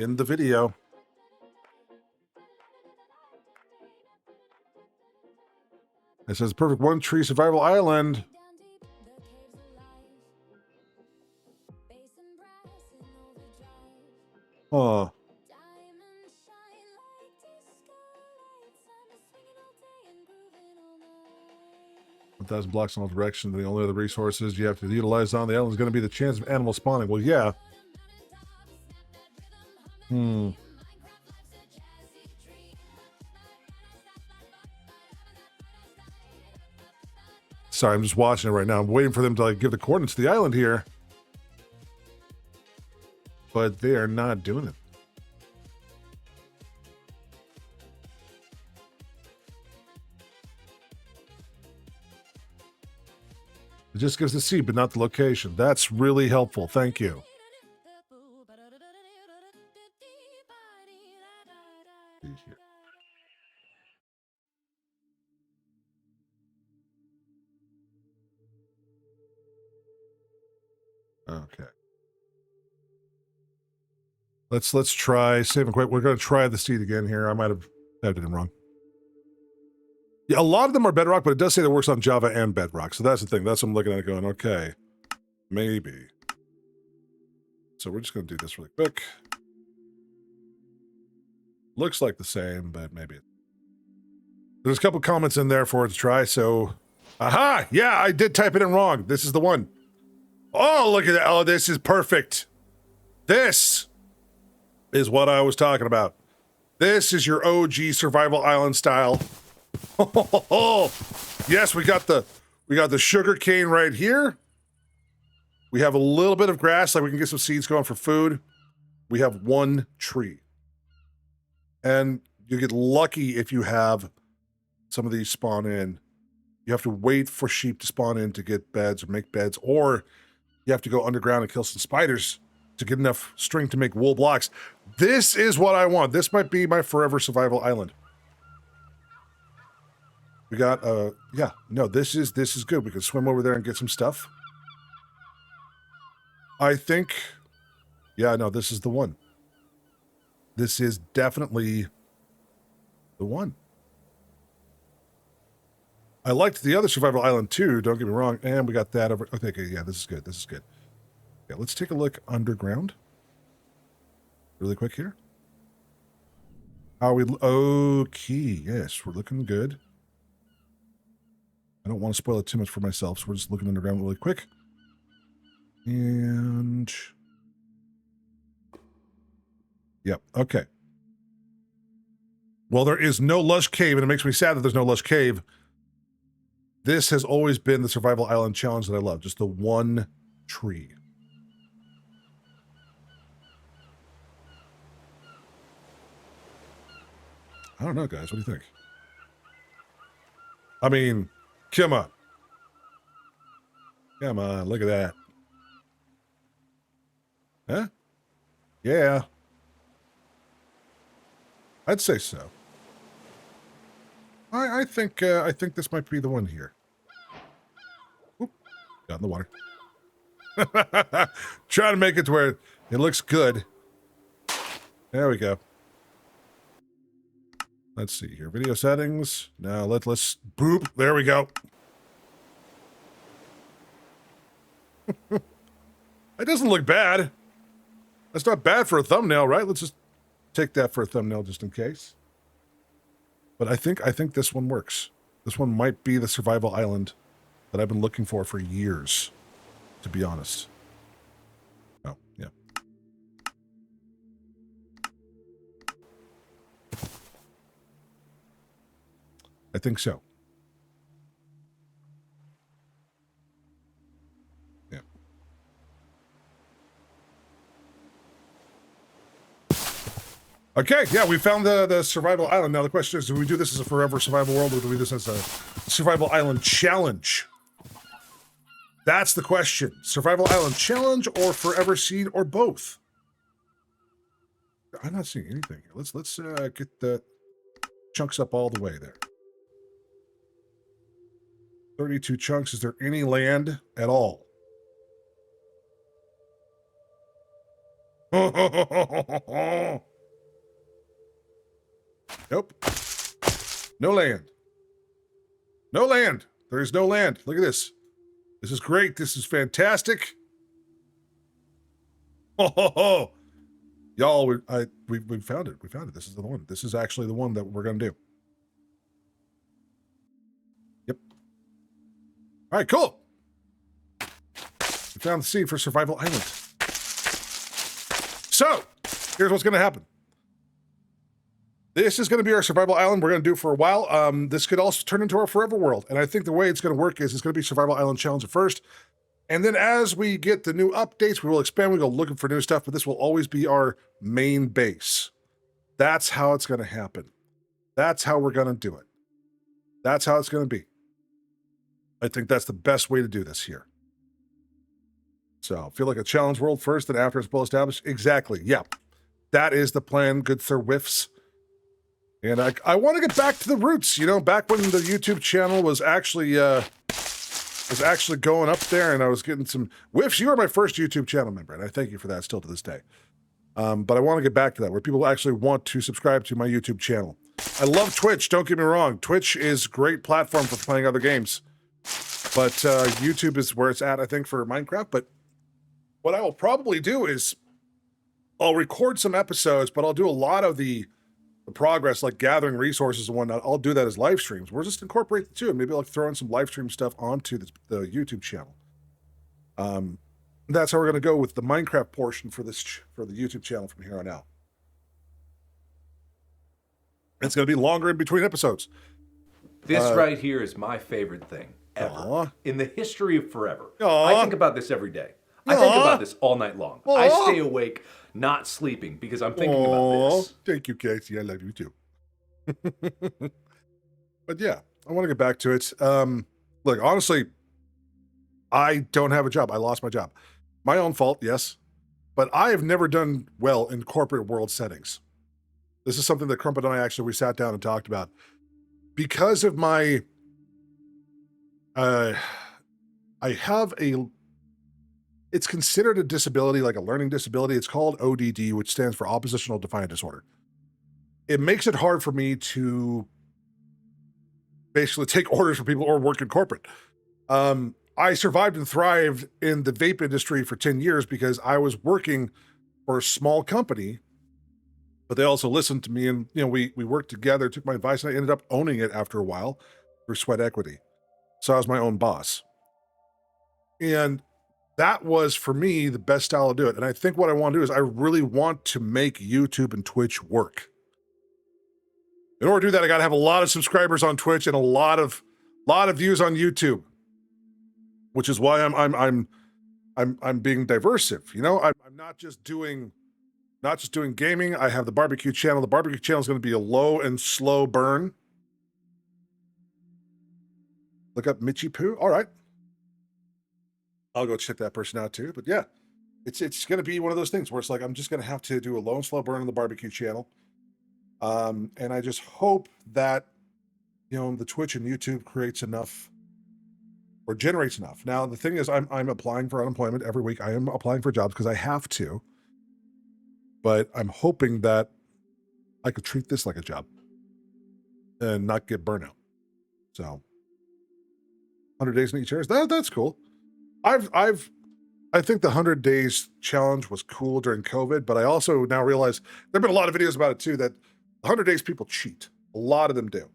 in the video. It says perfect one tree survival island. Oh. 1,000 blocks in all directions. The only other resources you have to utilize on the island is going to be the chance of animal spawning. Well, yeah. Sorry, I'm just watching it right now. I'm waiting for them to like give the coordinates to the island here. But they are not doing it. It just gives the seed, but not the location. That's really helpful. Thank you. Okay. Let's try save and quit. We're going to try the seed again here. I might have typed it in wrong. Yeah, a lot of them are Bedrock, but it does say that it works on Java and Bedrock. So that's the thing. That's what I'm looking at it going, okay, maybe. So we're just going to do this really quick. Looks like the same, but maybe. There's a couple comments in there for it to try, so... Aha! Yeah, I did type it in wrong. This is the one. Oh, look at that. Oh, this is perfect. This is what I was talking about. This is your OG Survival Island style. Oh, yes, we got the sugar cane right here. We have a little bit of grass, like we can get some seeds going for food. We have one tree. And you get lucky if you have some of these spawn in. You have to wait for sheep to spawn in to get beds or make beds, or you have to go underground and kill some spiders to get enough string to make wool blocks. This is what I want. This might be my forever survival island. We got, yeah, no, this is good. We can swim over there and get some stuff. I think, yeah, no, this is the one. This is definitely the one. I liked the other survival island too, don't get me wrong. And we got that over, okay, yeah, this is good, this is good. Yeah, let's take a look underground. Really quick here. How are we, okay, yes, we're looking good. I don't want to spoil it too much for myself, so we're just looking underground really quick. And... yep, okay. Well, there is no lush cave, and it makes me sad that there's no lush cave. This has always been the survival island challenge that I love, just the one tree. I don't know, guys. What do you think? I mean, come on. Come on, look at that. Huh? Yeah. I'd say so. I think this might be the one here. Oop, got in the water. Trying to make it to where it looks good. There we go. Let's see here. Video settings. Now let's boop. There we go. It doesn't look bad. That's not bad for a thumbnail, right? Let's just take that for a thumbnail just in case. But I think this one works. This one might be the survival island that I've been looking for years, to be honest. Oh, yeah. I think so. Yeah. Okay, yeah, we found the survival island. Now the question is, do we do this as a forever survival world, or do we do this as a survival island challenge? That's the question. Survival island challenge or forever seed or both? I'm not seeing anything here. Let's get the chunks up all the way there. 32 chunks. Is there any land at all? Nope. No land. No land. There is no land. Look at this. This is great. This is fantastic. Oh, y'all, we found it. We found it. This is the one. This is actually the one that we're gonna do. Yep. All right, cool. We found the seed for Survival Island. So, here's what's gonna happen. This is going to be our survival island. We're going to do it for a while. This could also turn into our forever world. And I think the way it's going to work is it's going to be survival island challenge at first. And then as we get the new updates, we will expand. We go looking for new stuff, but this will always be our main base. That's how it's going to happen. That's how we're going to do it. That's how it's going to be. I think that's the best way to do this here. So feel like a challenge world first, then after it's well established. Exactly. Yeah. That is the plan. Good Sir Whiffs. And I want to get back to the roots, you know, back when the YouTube channel was actually going up there, and I was getting some whiffs. You are my first YouTube channel member, and I thank you for that still to this day. But I want to get back to that, where people actually want to subscribe to my YouTube channel. I love Twitch, don't get me wrong. Twitch is a great platform for playing other games. But YouTube is where it's at, I think, for Minecraft. But what I will probably do is I'll record some episodes, but I'll do a lot of the progress, like gathering resources and whatnot. I'll do that as live streams. We'll just incorporate the two, and maybe I'll throw in some live stream stuff onto the YouTube channel. That's how we're going to go with the Minecraft portion for the YouTube channel from here on out. It's going to be longer in between episodes. This right here is my favorite thing ever in the history of forever. I think about this every day. I think about this all night long. I stay awake, not sleeping, because I'm thinking about this. Thank you, Casey. I love you too. But yeah, I want to get back to it. Look, honestly, I don't have a job. I lost my job. My own fault, yes. But I have never done well in corporate world settings. This is something that Crumpet and I we sat down and talked about. Because of my, I have it's considered a disability, like a learning disability. It's called ODD, which stands for Oppositional Defiant Disorder. It makes it hard for me to basically take orders from people or work in corporate. I survived and thrived in the vape industry for 10 years because I was working for a small company, but they also listened to me, and we worked together, took my advice, and I ended up owning it after a while through sweat equity. So I was my own boss. And that was, for me, the best style to do it. And I think what I want to do is I really want to make YouTube and Twitch work. In order to do that, I got to have a lot of subscribers on Twitch and a lot of views on YouTube, which is why I'm being diversive. I'm not just doing gaming. I have the barbecue channel. The barbecue channel is going to be a low and slow burn. Look up Mitchy Poo. All right. I'll go check that person out too. But yeah, it's going to be one of those things where it's like, I'm just going to have to do a low and slow burn on the barbecue channel. And I just hope that, the Twitch and YouTube creates enough or generates enough. Now, the thing is, I'm applying for unemployment every week. I am applying for jobs because I have to, but I'm hoping that I could treat this like a job and not get burnout. So 100 days in each area, that's cool. I think the 100 days challenge was cool during COVID, but I also now realize there've been a lot of videos about it too, that 100 days people cheat. A lot of them do.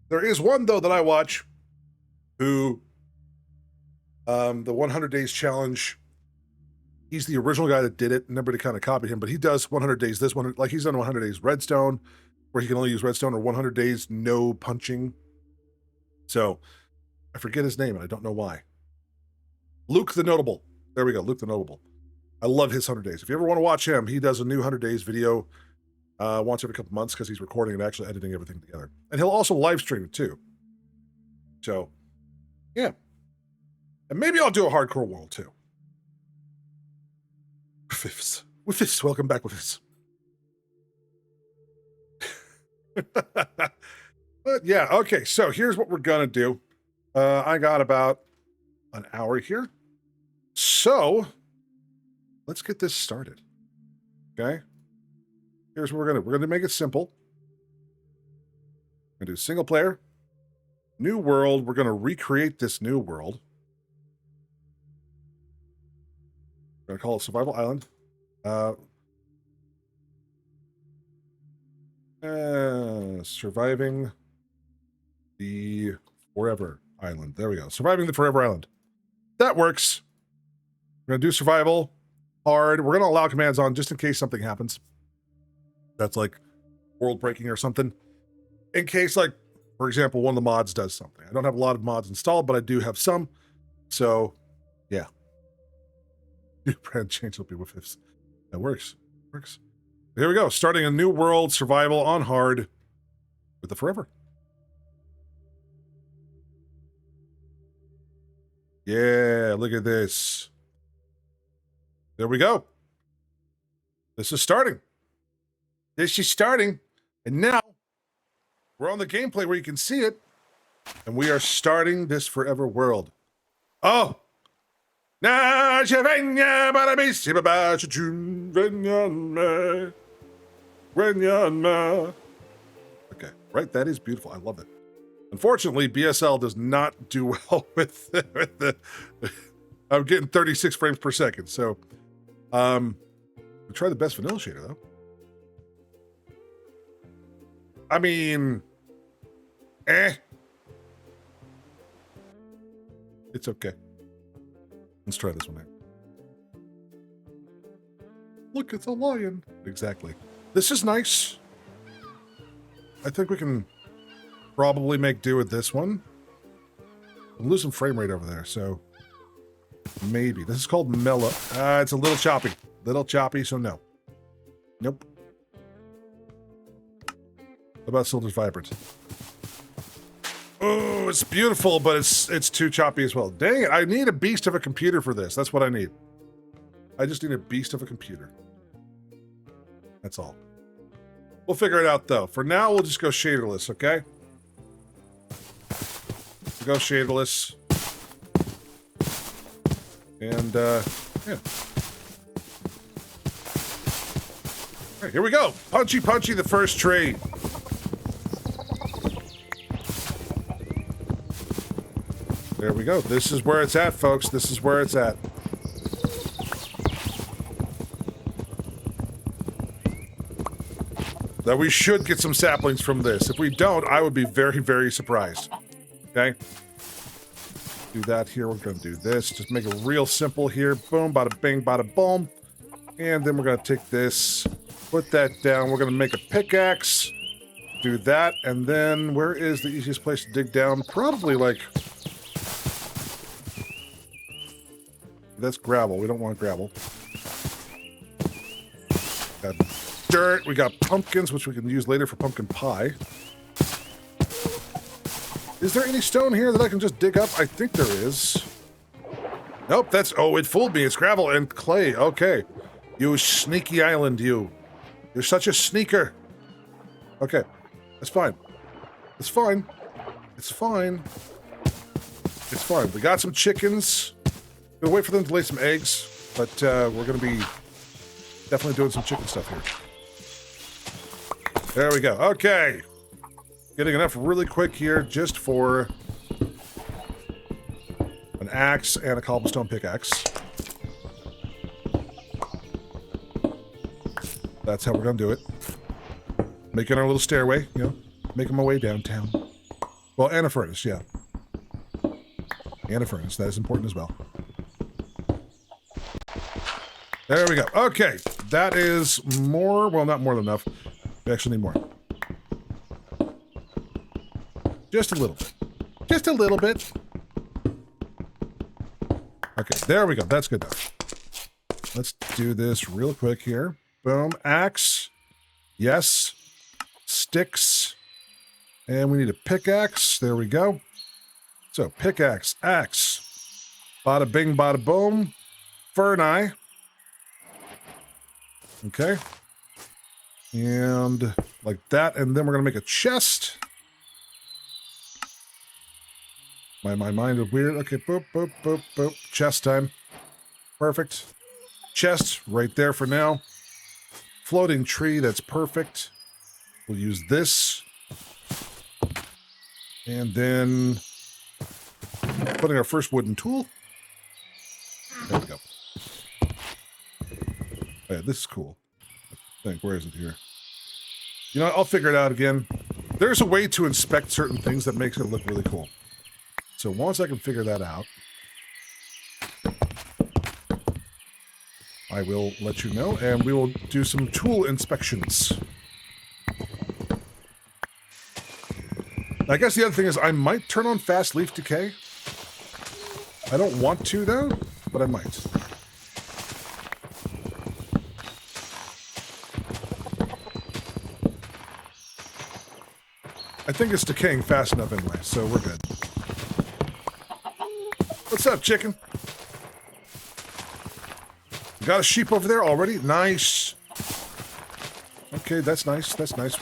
There is one though that I watch who, the 100 days challenge, he's the original guy that did it. Nobody kind of copied him, but he does 100 days this one, like he's done 100 days Redstone. where he can only use redstone, or 100 days no punching. So I forget his name and I don't know why. Luke the Notable. There we go, Luke the Notable. I love his 100 days. If you ever want to watch him, he does a new 100 days video once every couple months because he's recording and actually editing everything together. And he'll also live stream it too. So, yeah. And maybe I'll do a hardcore world too. With this, welcome back with this. But yeah, okay, so here's what we're gonna do. I got about an hour here. So let's get this started. Okay. Here's what we're gonna make it simple. We're gonna do single player, new world. We're gonna recreate this new world. We're gonna call it Survival Island. Surviving the Forever Island. There we go. Surviving the Forever Island. That works. We're gonna do survival, hard. We're gonna allow commands on just in case something happens. That's like world breaking or something. In case, like, for example, one of the mods does something. I don't have a lot of mods installed, but I do have some. So, yeah. New brand change will be with this. That works. Works. Here we go. Starting a new world, survival on hard with the Forever. Yeah, look at this. There we go. This is starting. This is starting. And now we're on the gameplay where you can see it. And we are starting this Forever world. Oh! Okay, right? That is beautiful. I love it. Unfortunately, BSL does not do well with the I'm getting 36 frames per second. So, we'll try the best vanilla shader, though. I mean, it's okay. Let's try this one out. Look, it's a lion. Exactly. This is nice. I think we can probably make do with this one. I'm losing frame rate over there, so maybe. This is called mellow. It's a little choppy. Little choppy, so no. Nope. What about Silver's Vibrant? Oh, it's beautiful, but it's too choppy as well. Dang it, I need a beast of a computer for this. That's what I need. I just need a beast of a computer. That's all. We'll figure it out, though. For now, we'll just go shaderless, okay? We'll go shaderless. And, yeah. All right, here we go. Punchy, punchy, the first tree. There we go. This is where it's at, folks. This is where it's at. Now, we should get some saplings from this. If we don't, I would be very, very surprised. Okay? Do that here. We're going to do this. Just make it real simple here. Boom, bada bing, bada boom. And then we're going to take this, put that down. We're going to make a pickaxe. Do that. And then where is the easiest place to dig down? Probably like... That's gravel. We don't want gravel. Got dirt. We got pumpkins, which we can use later for pumpkin pie. Is there any stone here that I can just dig up? I think there is. Nope, that's... Oh, it fooled me. It's gravel and clay. Okay. You sneaky island, you. You're such a sneaker. Okay. That's fine. It's fine. It's fine. It's fine. We got some chickens. We'll wait for them to lay some eggs, but we're going to be definitely doing some chicken stuff here. There we go. Okay. Getting enough really quick here just for an axe and a cobblestone pickaxe. That's how we're going to do it. Making our little stairway, you know, making my way downtown. Well, and a furnace, yeah. And a furnace. That is important as well. There we go. Okay, that is more. Well, not more than enough. We actually need more. Just a little bit. Just a little bit. Okay, there we go. That's good enough. Let's do this real quick here. Boom. Axe. Yes. Sticks. And we need a pickaxe. There we go. So, pickaxe, axe. Bada bing, bada boom. Ferni. Okay. And like that. And then we're going to make a chest. My mind is weird. Okay, boop, boop, boop, boop. Chest time. Perfect. Chest right there for now. Floating tree, that's perfect. We'll use this. And then putting our first wooden tool. There we go. Oh, yeah, this is cool. I think, where is it here? You know, I'll figure it out again. There's a way to inspect certain things that makes it look really cool. So once I can figure that out, I will let you know, and we will do some tool inspections. I guess the other thing is I might turn on fast leaf decay. I don't want to, though, but I might. I think it's decaying fast enough anyway, so we're good. What's up, chicken? Got a sheep over there already? Nice. Okay, that's nice. That's nice.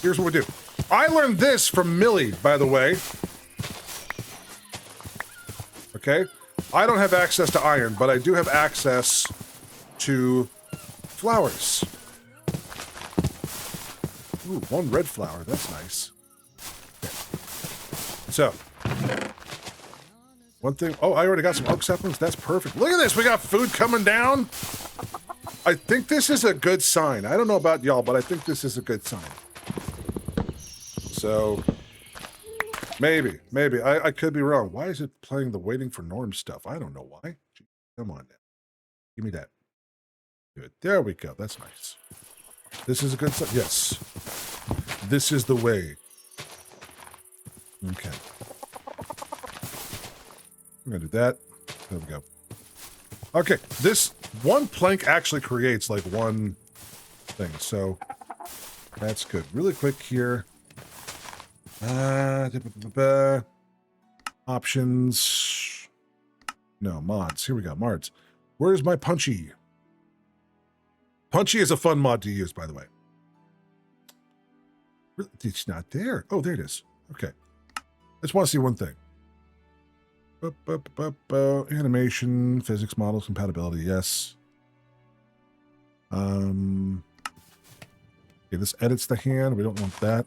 Here's what we do. I learned this from Millie, by the way. Okay? I don't have access to iron, but I do have access to flowers. Ooh, one red flower. That's nice. Okay. So, one thing. Oh, I already got some oak saplings. That's perfect. Look at this. We got food coming down. I think this is a good sign. I don't know about y'all, but I think this is a good sign. So, maybe. I could be wrong. Why is it playing the waiting for Norm stuff? I don't know why. Gee, come on now. Give me that. Good. There we go. That's nice. This is a good sign. Yes. This is the way. Okay. I'm gonna do that. There we go. Okay, this one plank actually creates like one thing, so that's good. Really quick here. Options. No, mods. Here we go. Mods. Where's my Punchy? Punchy is a fun mod to use, by the way. It's not there. Oh, there it is. Okay. I just want to see one thing. Animation, physics models, compatibility, yes. Okay, this edits the hand. We don't want that.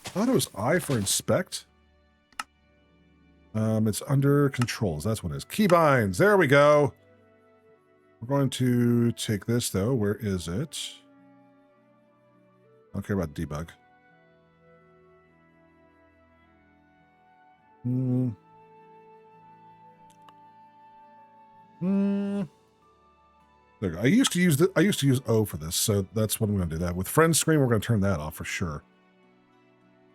I thought it was I for inspect. It's under controls. That's what it is. Keybinds. There we go. We're going to take this, though. Where is it? I don't care about debug. There we go. I used to use O for this, so that's what I'm going to do. That with friend screen, we're going to turn that off for sure.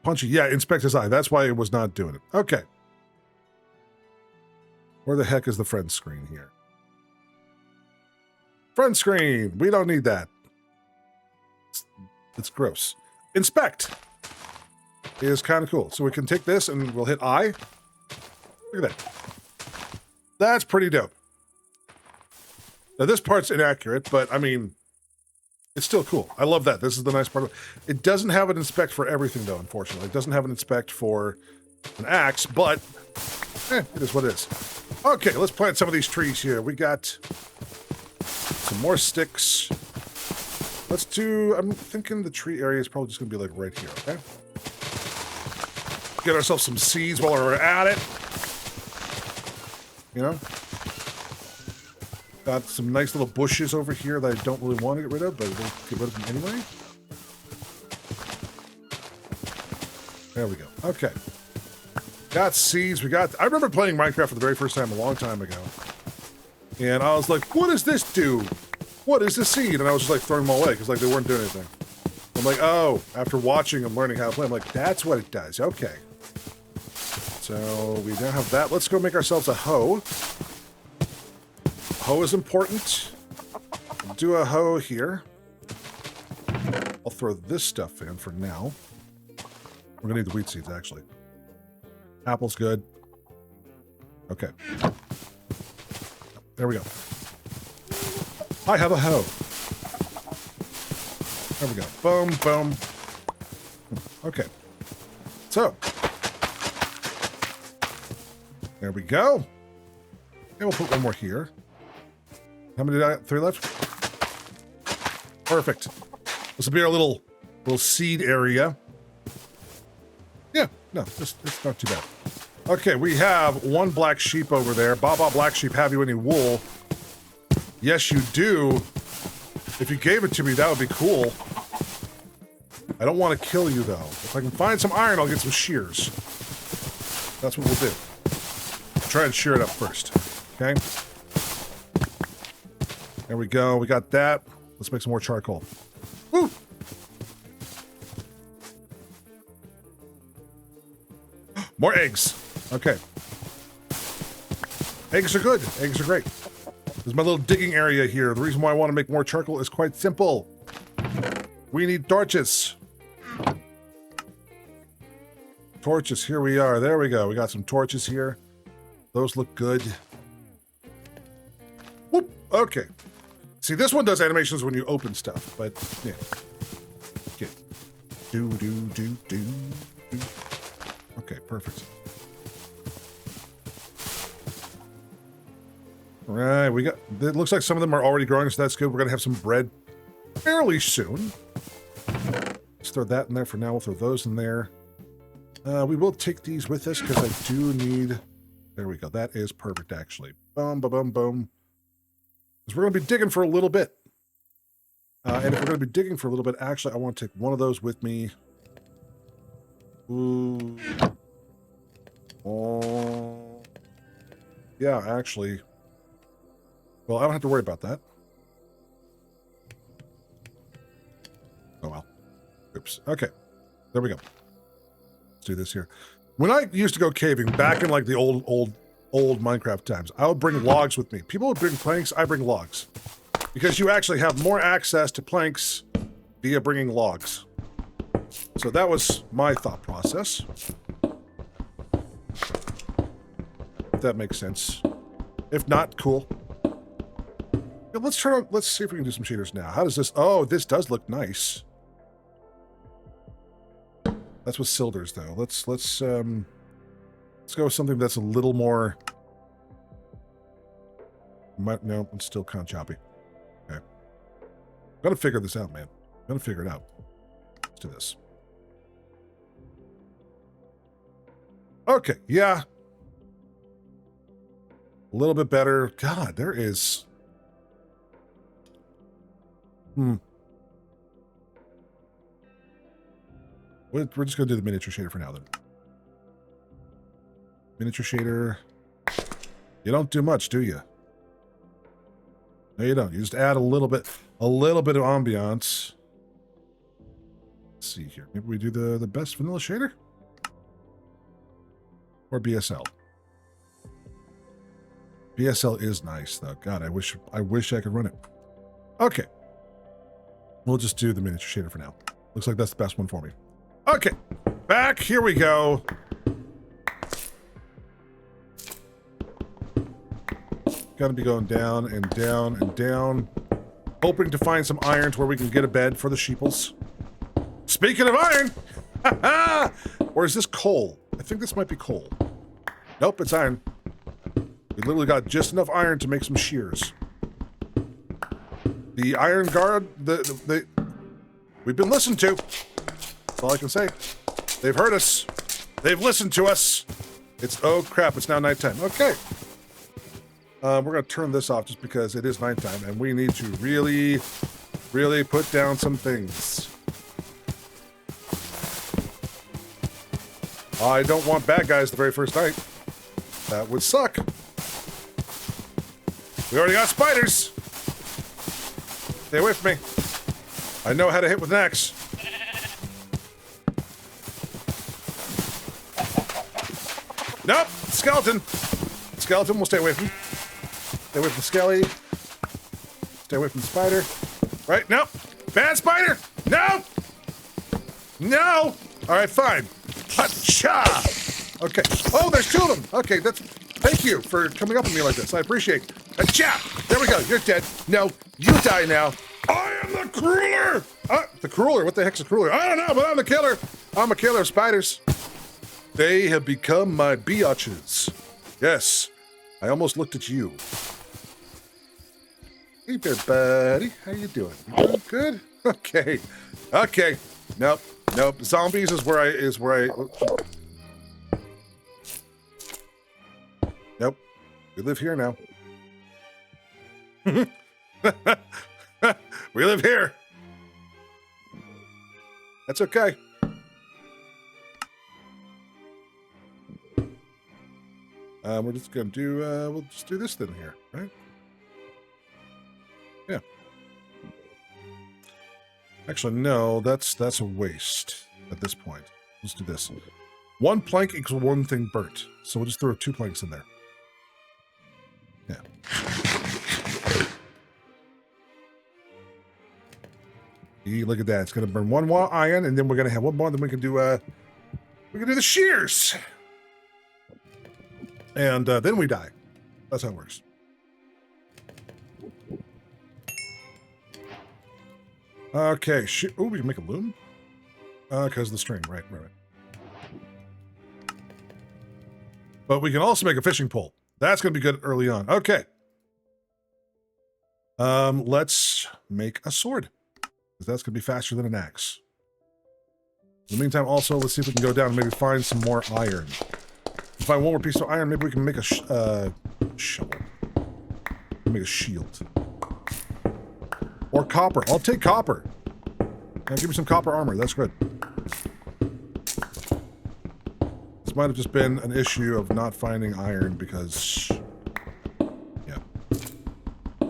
Punchy, yeah, inspect his eye. That's why it was not doing it. Okay. Where the heck is the friend screen here? Friend screen. We don't need that. It's gross. Inspect is kind of cool. So we can take this and we'll hit I. Look at that. That's pretty dope. Now this part's inaccurate, but I mean, it's still cool. I love that. This is the nice part of it. It doesn't have an inspect for everything, though, unfortunately. It doesn't have an inspect for an axe, but it is what it is. Okay, let's plant some of these trees here. We got some more sticks. Let's do, I'm thinking the tree area is probably just going to be like right here, okay? Get ourselves some seeds while we're at it. You know? Got some nice little bushes over here that I don't really want to get rid of, but we'll get rid of them anyway. There we go. Okay. Got seeds. I remember playing Minecraft for the very first time a long time ago. And I was like, what does this do? What is this seed? And I was just like throwing them all away because like they weren't doing anything. I'm like, oh, after watching and learning how to play, I'm like, that's what it does. Okay. So we now have that. Let's go make ourselves a hoe. Hoe is important. We'll do a hoe here. I'll throw this stuff in for now. We're gonna need the wheat seeds, actually. Apple's good. Okay. There we go. I have a hoe. There we go. Boom, boom. Okay. So. There we go. And we'll put one more here. How many did I got? 3 left? Perfect. This will be our little seed area. Yeah, no, it's not too bad. Okay, we have 1 black sheep over there. Baba Black Sheep, have you any wool? Yes, you do. If you gave it to me, that would be cool. I don't want to kill you, though. If I can find some iron, I'll get some shears. That's what we'll do. Try and shear it up first. Okay? There we go. We got that. Let's make some more charcoal. Woo! More eggs. Okay. Eggs are good. Eggs are great. This is my little digging area here. The reason why I want to make more charcoal is quite simple. We need torches. Torches. Here we are. There we go. We got some torches here. Those look good. Whoop. Okay. See, this one does animations when you open stuff, but yeah. Okay. Do. Okay, perfect. All right, we got. It looks like some of them are already growing, so that's good. We're gonna have some bread fairly soon. Let's throw that in there for now. We'll throw those in there. We will take these with us because I do need. There we go. That is perfect, actually. Boom, boom, boom, boom. Because we're going to be digging for a little bit. And if we're going to be digging for a little bit, actually, I want to take one of those with me. Ooh. Oh. Yeah, actually. Well, I don't have to worry about that. Oh, well. Oops. Okay. There we go. Let's do this here. When I used to go caving, back in like the old Minecraft times, I would bring logs with me. People would bring planks, I bring logs. Because you actually have more access to planks via bringing logs. So that was my thought process. If that makes sense. If not, cool. Yeah, let's see if we can do some shaders now. How does this? Oh, this does look nice. That's with cilders, though. Let's go with something that's a little more. No, it's still kind of choppy. Okay, gotta figure this out, man. Gotta figure it out. Let's do this. Okay, yeah, a little bit better. God, there is. We're just going to do the miniature shader for now, then. Miniature shader. You don't do much, do you? No, you don't. You just add a little bit of ambiance. Let's see here. Maybe we do the best vanilla shader? Or BSL? BSL is nice, though. God, I wish I could run it. Okay. We'll just do the miniature shader for now. Looks like that's the best one for me. Okay, back, here we go. Gotta be going down and down and down. Hoping to find some iron to where we can get a bed for the sheeples. Speaking of iron! Or is this coal? I think this might be coal. Nope, it's iron. We literally got just enough iron to make some shears. The iron guard, we've been listened to. That's all I can say. They've heard us. They've listened to us. Oh crap, it's now nighttime. Okay. We're going to turn this off just because it is nighttime and we need to really, really put down some things. I don't want bad guys the very first night. That would suck. We already got spiders. Stay away from me. I know how to hit with an axe. Nope, skeleton. Skeleton, we'll stay away from. Stay away from the skelly. Stay away from the spider. Right? Nope. Bad spider. No. No. All right, fine. Ha-cha. Okay. Oh, there's 2 of them. Okay, that's. Thank you for coming up with me like this. I appreciate it. Ha-cha. There we go. You're dead. No, you die now. I am the crueler. The crueler. What the heck's a crueler? I don't know, but I'm the killer. I'm a killer of spiders. They have become my biatches. Yes. I almost looked at you. Hey there, buddy. How you doing? You doing good? Okay. Okay. Nope. Nope. Zombies is where I. Nope. We live here now. We live here. That's okay. We're just gonna do. We'll just do this then here, right? Yeah. Actually, no. That's a waste at this point. Let's do this. 1 plank equals 1 thing burnt. So we'll just throw 2 planks in there. Yeah. Look at that. It's gonna burn 1 more iron, and then we're gonna have 1 more. Then we can do the shears. And then we die. That's how it works. Okay. Oh, we can make a loom? Because of the string. Right. But we can also make a fishing pole. That's going to be good early on. Okay. Let's make a sword. Because that's going to be faster than an axe. In the meantime, also, let's see if we can go down and maybe find some more iron. Find 1 more piece of iron, maybe we can make a shovel. Make a shield. Or copper. I'll take copper. Now give me some copper armor. That's good. This might have just been an issue of not finding iron because... Yeah. I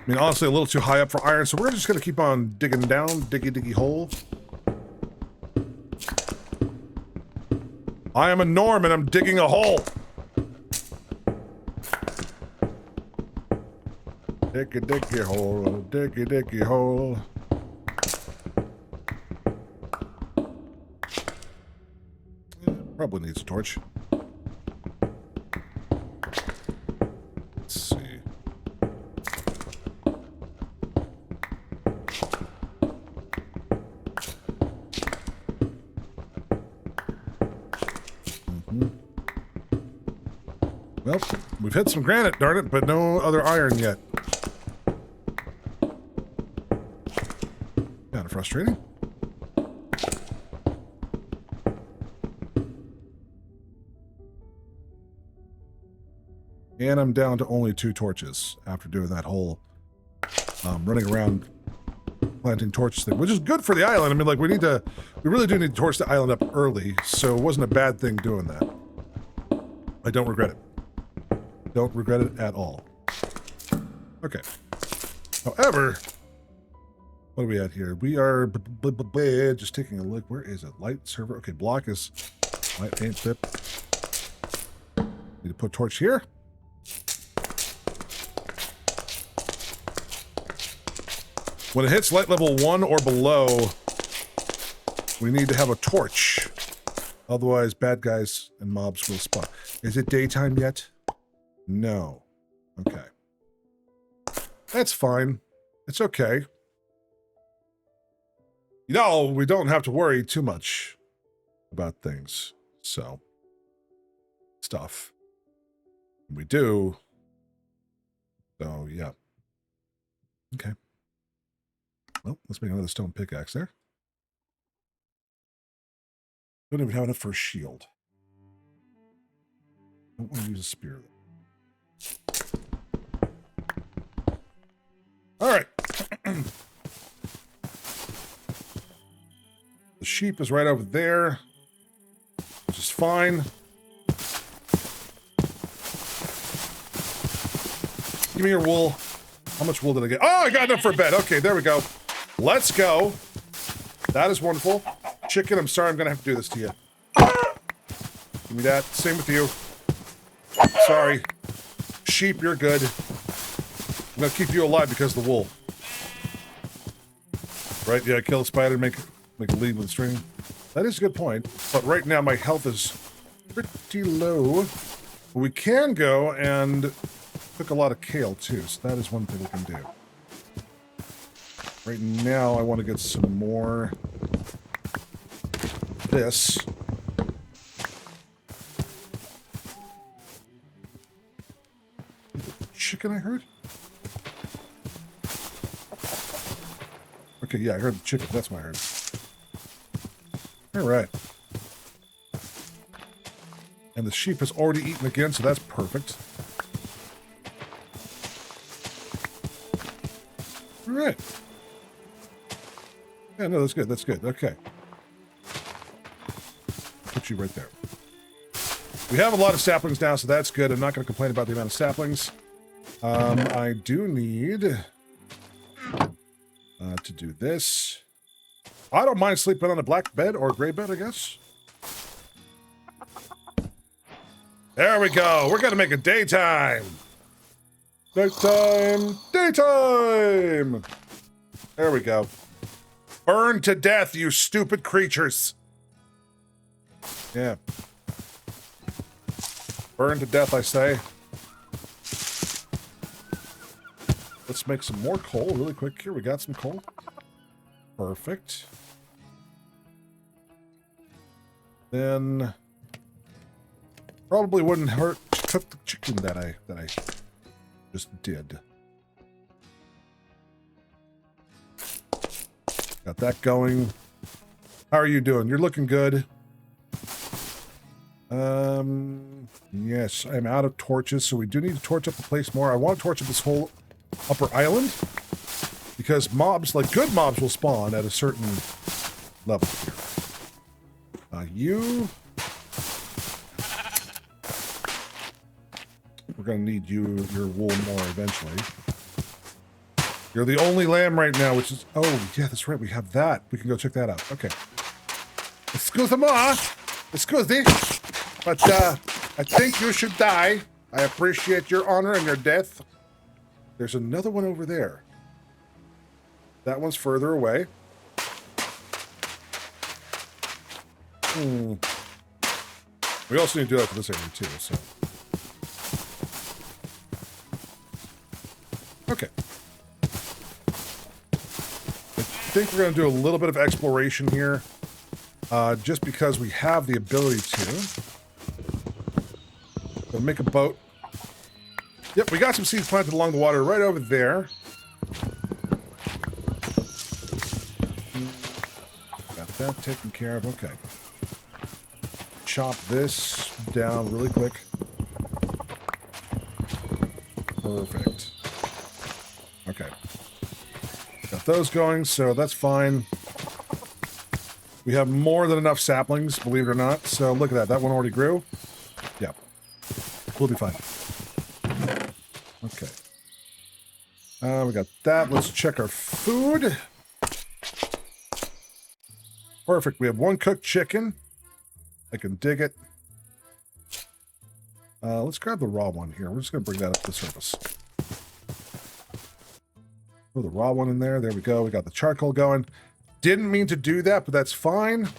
mean, honestly, a little too high up for iron, so we're just going to keep on digging down. Diggy hole. I am a Norm and I'm digging a hole. Diggy hole, diggy hole. Probably needs a torch. Let's see. Well, we've hit some granite, darn it, but no other iron yet. Kind of frustrating. And I'm down to only 2 torches after doing that whole running around planting torches thing, which is good for the island. I mean, like, we really do need to torch the island up early, so it wasn't a bad thing doing that. I don't regret it. Don't regret it at all. Okay. However, what are we at here? We are just taking a look. Where is it? Light server. Okay, block is light paint tip. Need to put a torch here. When it hits light level 1 or below, we need to have a torch. Otherwise, bad guys and mobs will spawn. Is it daytime yet? No. Okay. That's fine. It's okay. You know, we don't have to worry too much about things. So, stuff. We do. So, yeah. Okay. Well, let's make another stone pickaxe there. Don't even have enough for a shield. Don't want to use a spear, though. All right. The sheep is right over there, which is fine. Give me your wool. How much wool did I get? Oh, I got enough for a bed. Okay, there we go. Let's go. That is wonderful. Chicken, I'm sorry I'm going to have to do this to you. Give me that. Same with you. Sorry. Sheep, you're good. I'm going to keep you alive because of the wool. Right? Yeah, kill a spider, make a lead with a string. That is a good point. But right now my health is pretty low. But we can go and cook a lot of kale too. So that is one thing we can do. Right now I want to get some more this. Chicken, I heard? Okay, yeah, I heard the chicken. That's what I heard. All right. And the sheep has already eaten again, so that's perfect. All right. Yeah, no, that's good. That's good. Okay. Put you right there. We have a lot of saplings now, so that's good. I'm not going to complain about the amount of saplings. I do need to do this. I don't mind sleeping on a black bed or a gray bed, I guess. There we go. We're going to make it daytime. Daytime. Daytime. There we go. Burn to death, you stupid creatures. Yeah. Burn to death, I say. Let's make some more coal really quick here. We got some coal. Perfect. Then probably wouldn't hurt to cook the chicken that I just did. Got that going. How are you doing? You're looking good. Yes, I'm out of torches, so we do need to torch up the place more. I want to torch up this whole upper island because mobs, like good mobs, will spawn at a certain level here. You, we're gonna need your wool more eventually. You're the only lamb right now, which is, oh yeah, that's right, we have that. We can go check that out. Okay. Excuse-moi, but I think you should die. I appreciate your honor and your death. There's another one over there. That one's further away. We also need to do that for this area too, so. Okay. I think we're going to do a little bit of exploration here. Just because we have the ability to. We'll make a boat. Yep, we got some seeds planted along the water right over there. Got that taken care of. Okay. Chop this down really quick. Perfect. Okay. Got those going, so that's fine. We have more than enough saplings, believe it or not. So look at that. That one already grew. Yeah. We'll be fine. Okay. We got that. Let's check our food. Perfect. We have one cooked chicken. I can dig it. Let's grab the raw one here. We're just going to bring that up to the surface. Throw the raw one in there. There we go. We got the charcoal going. Didn't mean to do that, but that's fine.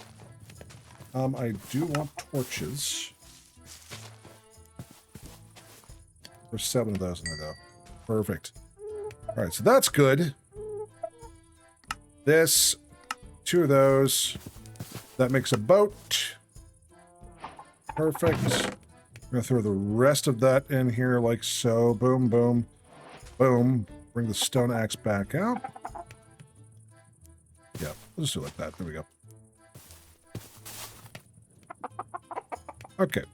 I do want torches. There's 7 of those in there, though. Perfect. All right, so that's good. This, 2 of those. That makes a boat. Perfect. I'm going to throw the rest of that in here like so. Boom, boom, boom. Bring the stone axe back out. Yeah, we'll just do it like that. There we go. Okay.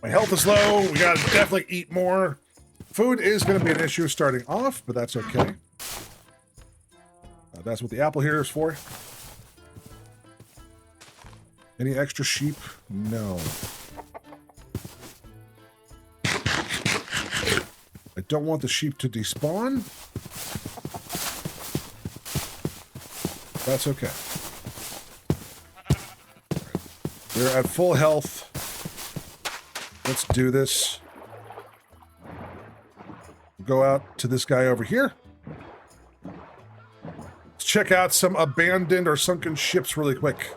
My health is low. We gotta definitely eat more. Food is going to be an issue starting off, but that's okay. That's what the apple here is for. Any extra sheep? No. I don't want the sheep to despawn. That's okay. We're at full health. Let's do this. Go out to this guy over here. Let's check out some abandoned or sunken ships really quick.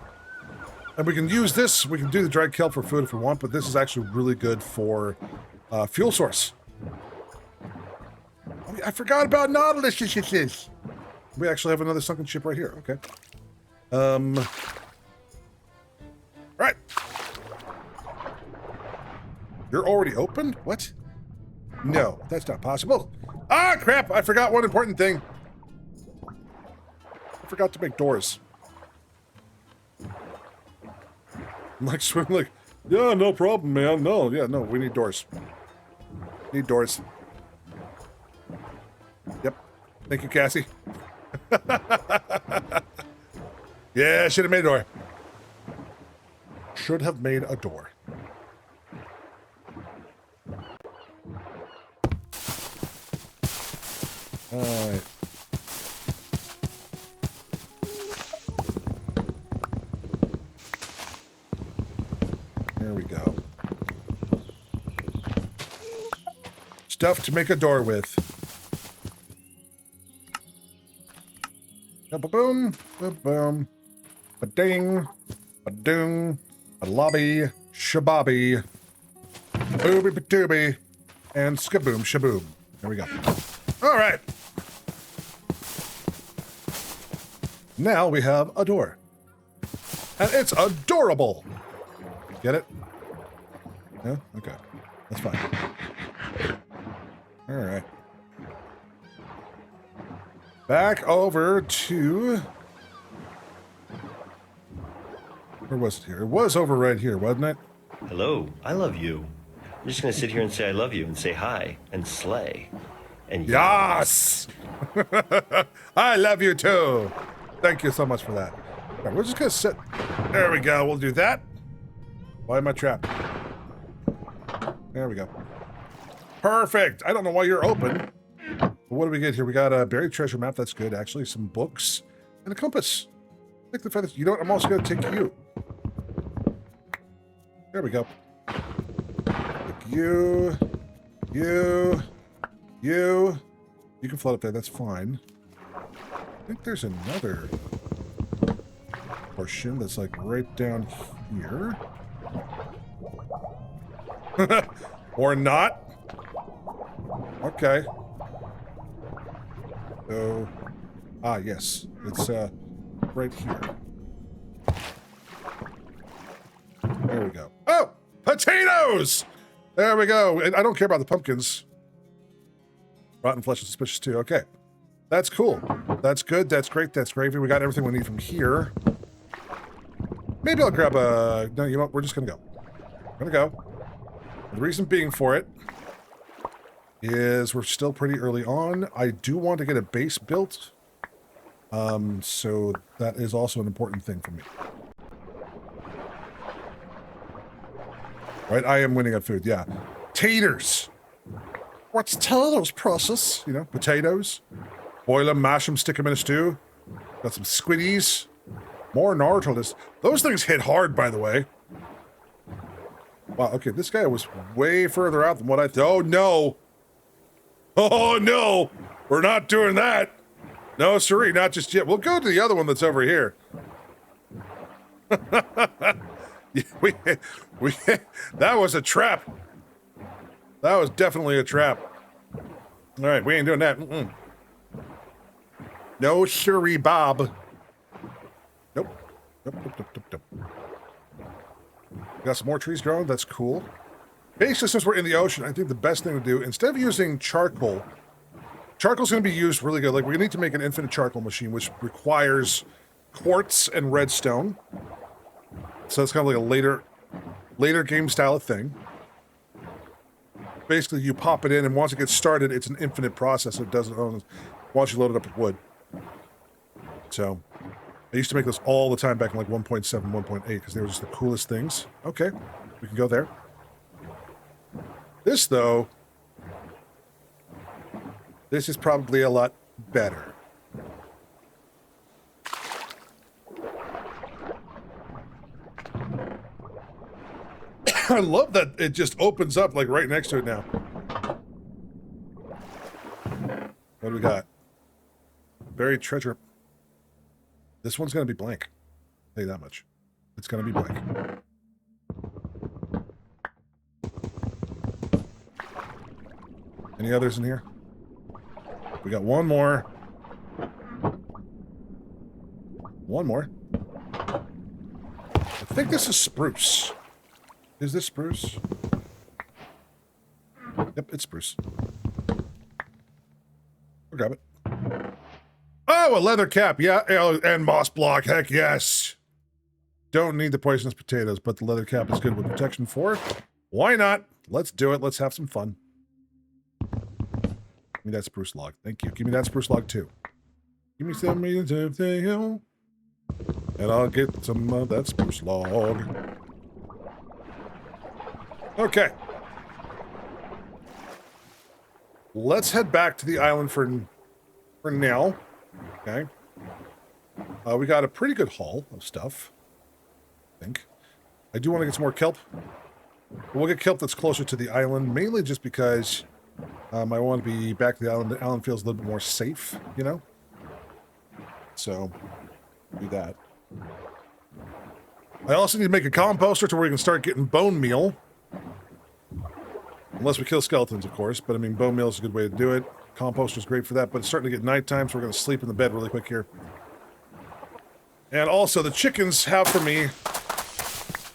And we can use this. We can do the dried kelp for food if we want, but this is actually really good for fuel source. Oh, I forgot about Nautilus. We actually have another sunken ship right here. Okay. Right. You're already open? What? No, that's not possible. Ah, crap! I forgot one important thing. I forgot to make doors. I'm like swimming like, yeah, no problem, man. No, yeah, no, we need doors. Need doors. Yep. Thank you, Cassie. Yeah, I should have made a door. Should have made a door. Alright. There we go. Stuff to make a door with. Ba-boom, ba-boom, ba-ding, ba-doom, a-lobby, shabobby, booby-ba-dooby, and skaboom, shaboom. There we go. All right. Now we have a door. And it's adorable. Get it? No? Okay. That's fine. All right. Back over to... Where was it here? It was over right here, wasn't it? Hello, I love you. I'm just gonna sit here and say I love you and say hi and slay. And Yes! I love you too. Thank you so much for that. All right, we're just gonna sit. There we go. We'll do that. Why am I trapped? There we go. Perfect. I don't know why you're open. But what do we get here? We got a buried treasure map. That's good, actually. Some books and a compass. Take the feathers. You know what? I'm also gonna take you. There we go. Take you. You. You. You can float up there. That's fine. I think there's another portion that's like right down here. Or not. Okay. So, yes. It's right here. There we go. Oh! Potatoes! There we go. I don't care about the pumpkins. Rotten flesh is suspicious too. Okay. That's cool. That's good. That's great. That's gravy. We got everything we need from here. Maybe I'll grab a... No, you know what? We're just going to go. We're going to go. The reason being for it is we're still pretty early on. I do want to get a base built. So that is also an important thing for me. Right? I am winning at food. Yeah. Taters. What's taters, process? You know, potatoes. Boil them, mash them, stick them in a stew. Got some squiddies. More Nautilus. Those things hit hard, by the way. Wow, okay, this guy was way further out than what I thought. Oh, no. Oh, no. We're not doing that. No, siree, not just yet. We'll go to the other one that's over here. That was a trap. That was definitely a trap. All right, we ain't doing that. Mm-mm. No, siree, Bob. Nope. Nope. Got some more trees growing. That's cool. Basically, since we're in the ocean, I think the best thing to do, instead of using charcoal's going to be used really good. Like, we're going to need to make an infinite charcoal machine, which requires quartz and redstone. So it's kind of like a later game style of thing. Basically, you pop it in, and once it gets started, it's an infinite process. It doesn't once you load it up with wood. So, I used to make those all the time back in like 1.7, 1.8, because they were just the coolest things. Okay, we can go there. This, though, This is probably a lot better. I love that it just opens up like right next to it now. What do we got? Buried treasure. This one's going to be blank. I'll tell you that much. It's going to be blank. Any others in here? We got one more. One more. I think this is spruce. Is this spruce? Yep, it's spruce. We'll grab it. Oh, a leather cap. Yeah, and moss block. Heck yes. Don't need the poisonous potatoes, but the leather cap is good with protection for. Why not? Let's do it. Let's have some fun. Give me that spruce log. Thank you. Give me that spruce log too. Give me some and I'll get some of that spruce log. Okay. Let's head back to the island for now. Okay. We got a pretty good haul of stuff, I think. I do want to get some more kelp. We'll get kelp that's closer to the island, mainly just because I want to be back to the island. The island feels a little bit more safe, you know? So, do that. I also need to make a composter to where we can start getting bone meal. Unless we kill skeletons, of course. But, I mean, bone meal is a good way to do it. Composter's great for that, but it's starting to get nighttime, so we're going to sleep in the bed really quick here. And also, the chickens have for me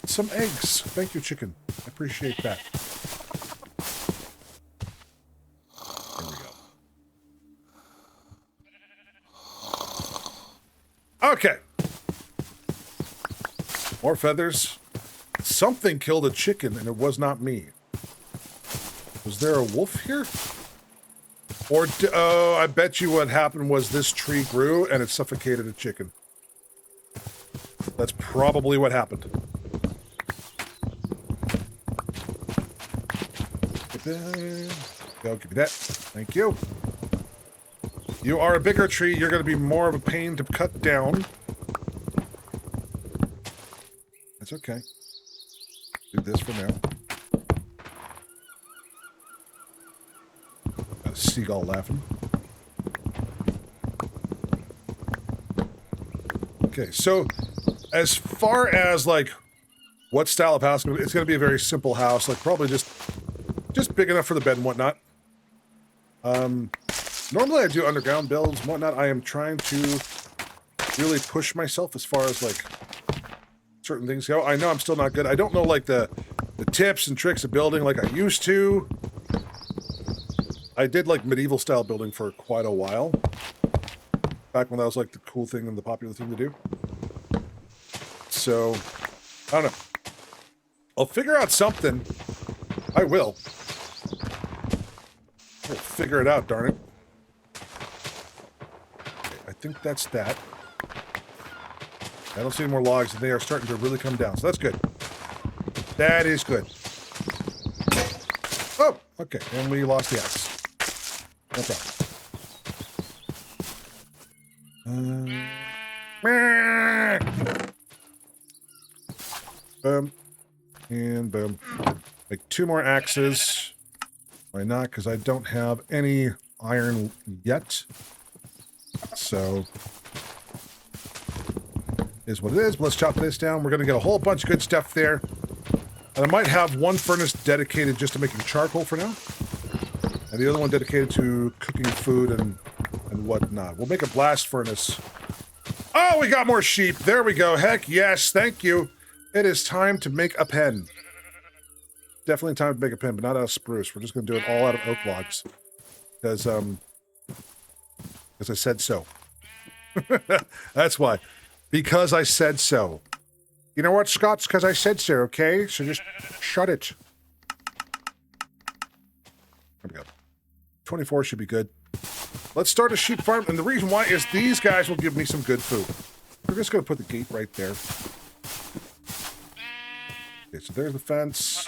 some eggs. Thank you, chicken. I appreciate that. There we go. Okay. More feathers. Something killed a chicken, and it was not me. Was there a wolf here? Or, oh, I bet you what happened was this tree grew, and it suffocated a chicken. That's probably what happened. Go, give me that. Thank you. You are a bigger tree. You're going to be more of a pain to cut down. That's okay. Do this for now. Got a seagull laughing. Okay, so as far as like what style of house, it's going to be a very simple house, like probably just big enough for the bed and whatnot. Normally I do underground builds and whatnot. I am trying to really push myself as far as like certain things go. I know I'm still not good. I don't know like the tips and tricks of building like I used to. I did like medieval style building for quite a while. Back when that was like the cool thing and the popular thing to do. So, I don't know. I'll figure out something. I will. We'll figure it out, darn it. Okay, I think that's that. I don't see any more logs, and they are starting to really come down, so that's good. That is good. Oh, okay, and we lost the axe. No problem. Boom. And boom. Make 2 more axes. Why not? Because I don't have any iron yet. So, is what it is. Let's chop this down. We're going to get a whole bunch of good stuff there. And I might have one furnace dedicated just to making charcoal for now. And the other one dedicated to cooking food and whatnot. We'll make a blast furnace. Oh, we got more sheep. There we go. Heck yes. Thank you. It is time to make a pen. Definitely time to make a pen, but not out of spruce. We're just going to do it all out of oak logs. Because I said so. That's why. Because I said so. You know what, Scott? It's because I said so, okay? So just shut it. There we go. 24 should be good. Let's start a sheep farm, and the reason why is these guys will give me some good food. We're just going to put the gate right there. Okay, so there's the fence.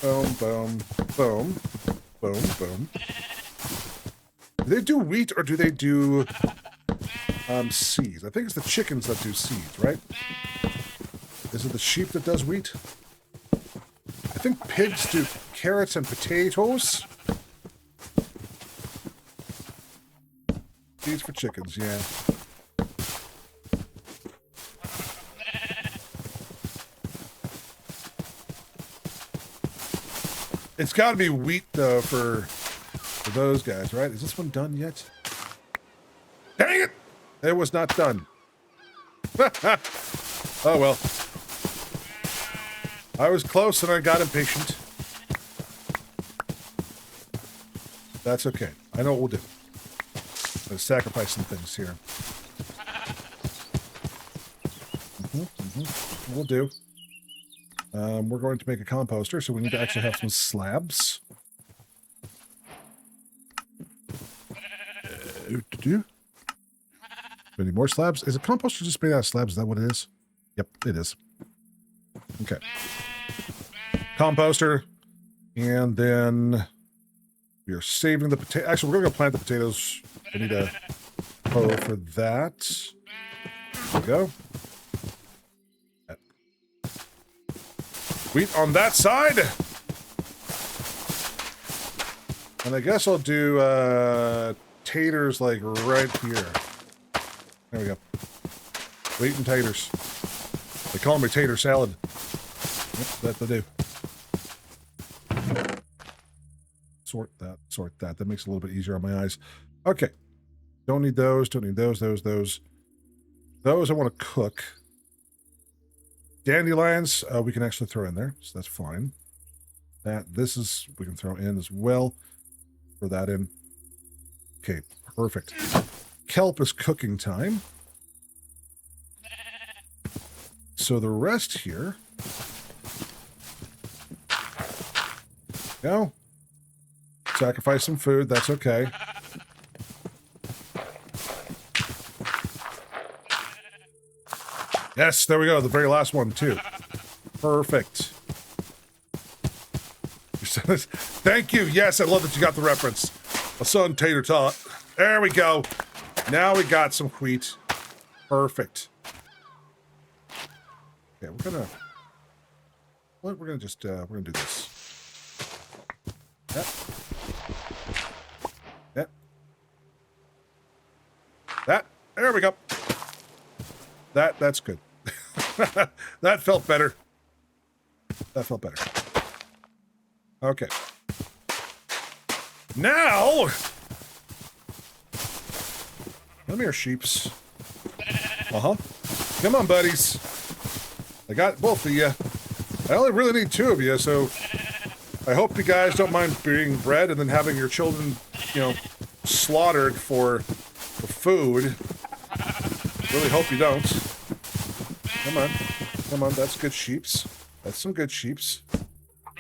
Boom, boom, boom, boom, boom. Do they do wheat or do they do seeds? I think it's the chickens that do seeds, right? Is it the sheep that does wheat? I think pigs do carrots and potatoes. Seeds for chickens, yeah. It's got to be wheat, though, for those guys, right? Is this one done yet? Dang it! It was not done. Oh, well. I was close and I got impatient. That's okay. I know what we'll do. Let's sacrifice some things here. We'll do. We're going to make a composter, so we need to actually have some slabs. Do we need more slabs? Is a composter just made out of slabs? Is that what it is? Yep, it is. Okay. Composter. And then we are saving the potato. Actually, we're going to go plant the potatoes. I need a hoe for that. There we go. Wheat on that side. And I guess I'll do taters like right here. There we go. Wheat and taters. They call me tater salad. Yep, that they do. Sort that, sort that. That makes it a little bit easier on my eyes. Okay. Don't need those, don't need those. Those I want to cook. Dandelions, we can actually throw in there, so that's fine. This is, we can throw in as well. Throw that in. Okay, perfect. Kelp is cooking time. So the rest here. Go. Sacrifice some food, that's okay. Yes, there we go. The very last one, too. Perfect. Thank you. Yes, I love that you got the reference. A son tater tot. There we go. Now we got some wheat. Perfect. Okay, we're gonna just we're gonna do this. Yep. Yep. That. There we go. That's good. That felt better. That felt better. Okay. Now, come here, sheeps. Uh-huh. Come on, buddies. I got both of you. I only really need 2 of you, so I hope you guys don't mind being bred and then having your children, slaughtered for food. Really hope you don't. Come on. Come on, that's good sheeps. That's some good sheeps.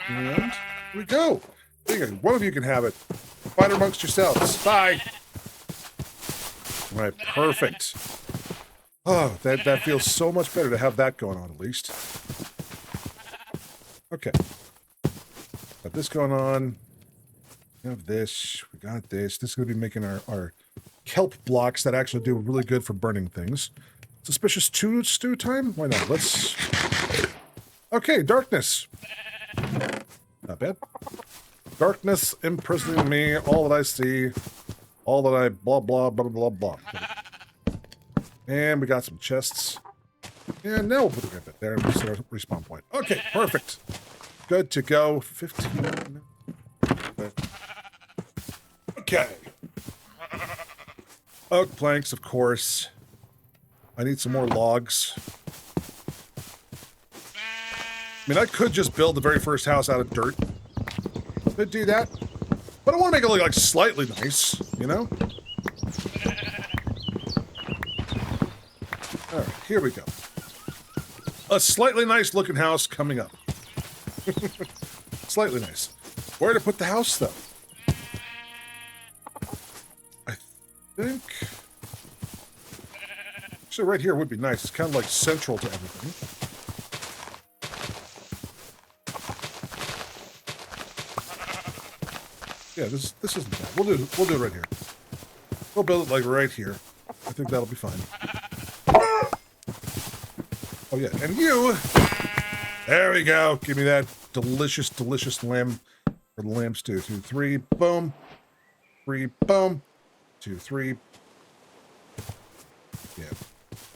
And here we go. There you go. One of you can have it. Fight amongst yourselves. Bye. All right, perfect. Oh, that feels so much better to have that going on, at least. Okay. Got this going on. We have this. We got this. This is going to be making our kelp blocks that actually do really good for burning things. Suspicious stew time? Why not? Let's... Okay, darkness. Not bad. Darkness imprisoning me, all that I see, all that I blah, blah, blah, blah, blah. And we got some chests. And now we'll put the ribbon there and set our respawn point. Okay, perfect. Good to go. 15. Okay. Oak planks, of course. I need some more logs. I mean, I could just build the very first house out of dirt. Could do that. But I want to make it look like slightly nice, you know? Alright, here we go. A slightly nice looking house coming up. Slightly nice. Where to put the house, though? I think... Actually, right here would be nice. It's kind of like central to everything. Yeah, this isn't bad. We'll do it right here. We'll build it like right here. I think that'll be fine. Oh yeah, and you. There we go. Give me that delicious, delicious lamb or lamb stew. 2, 3, boom. 3, boom. 2, 3. Yeah,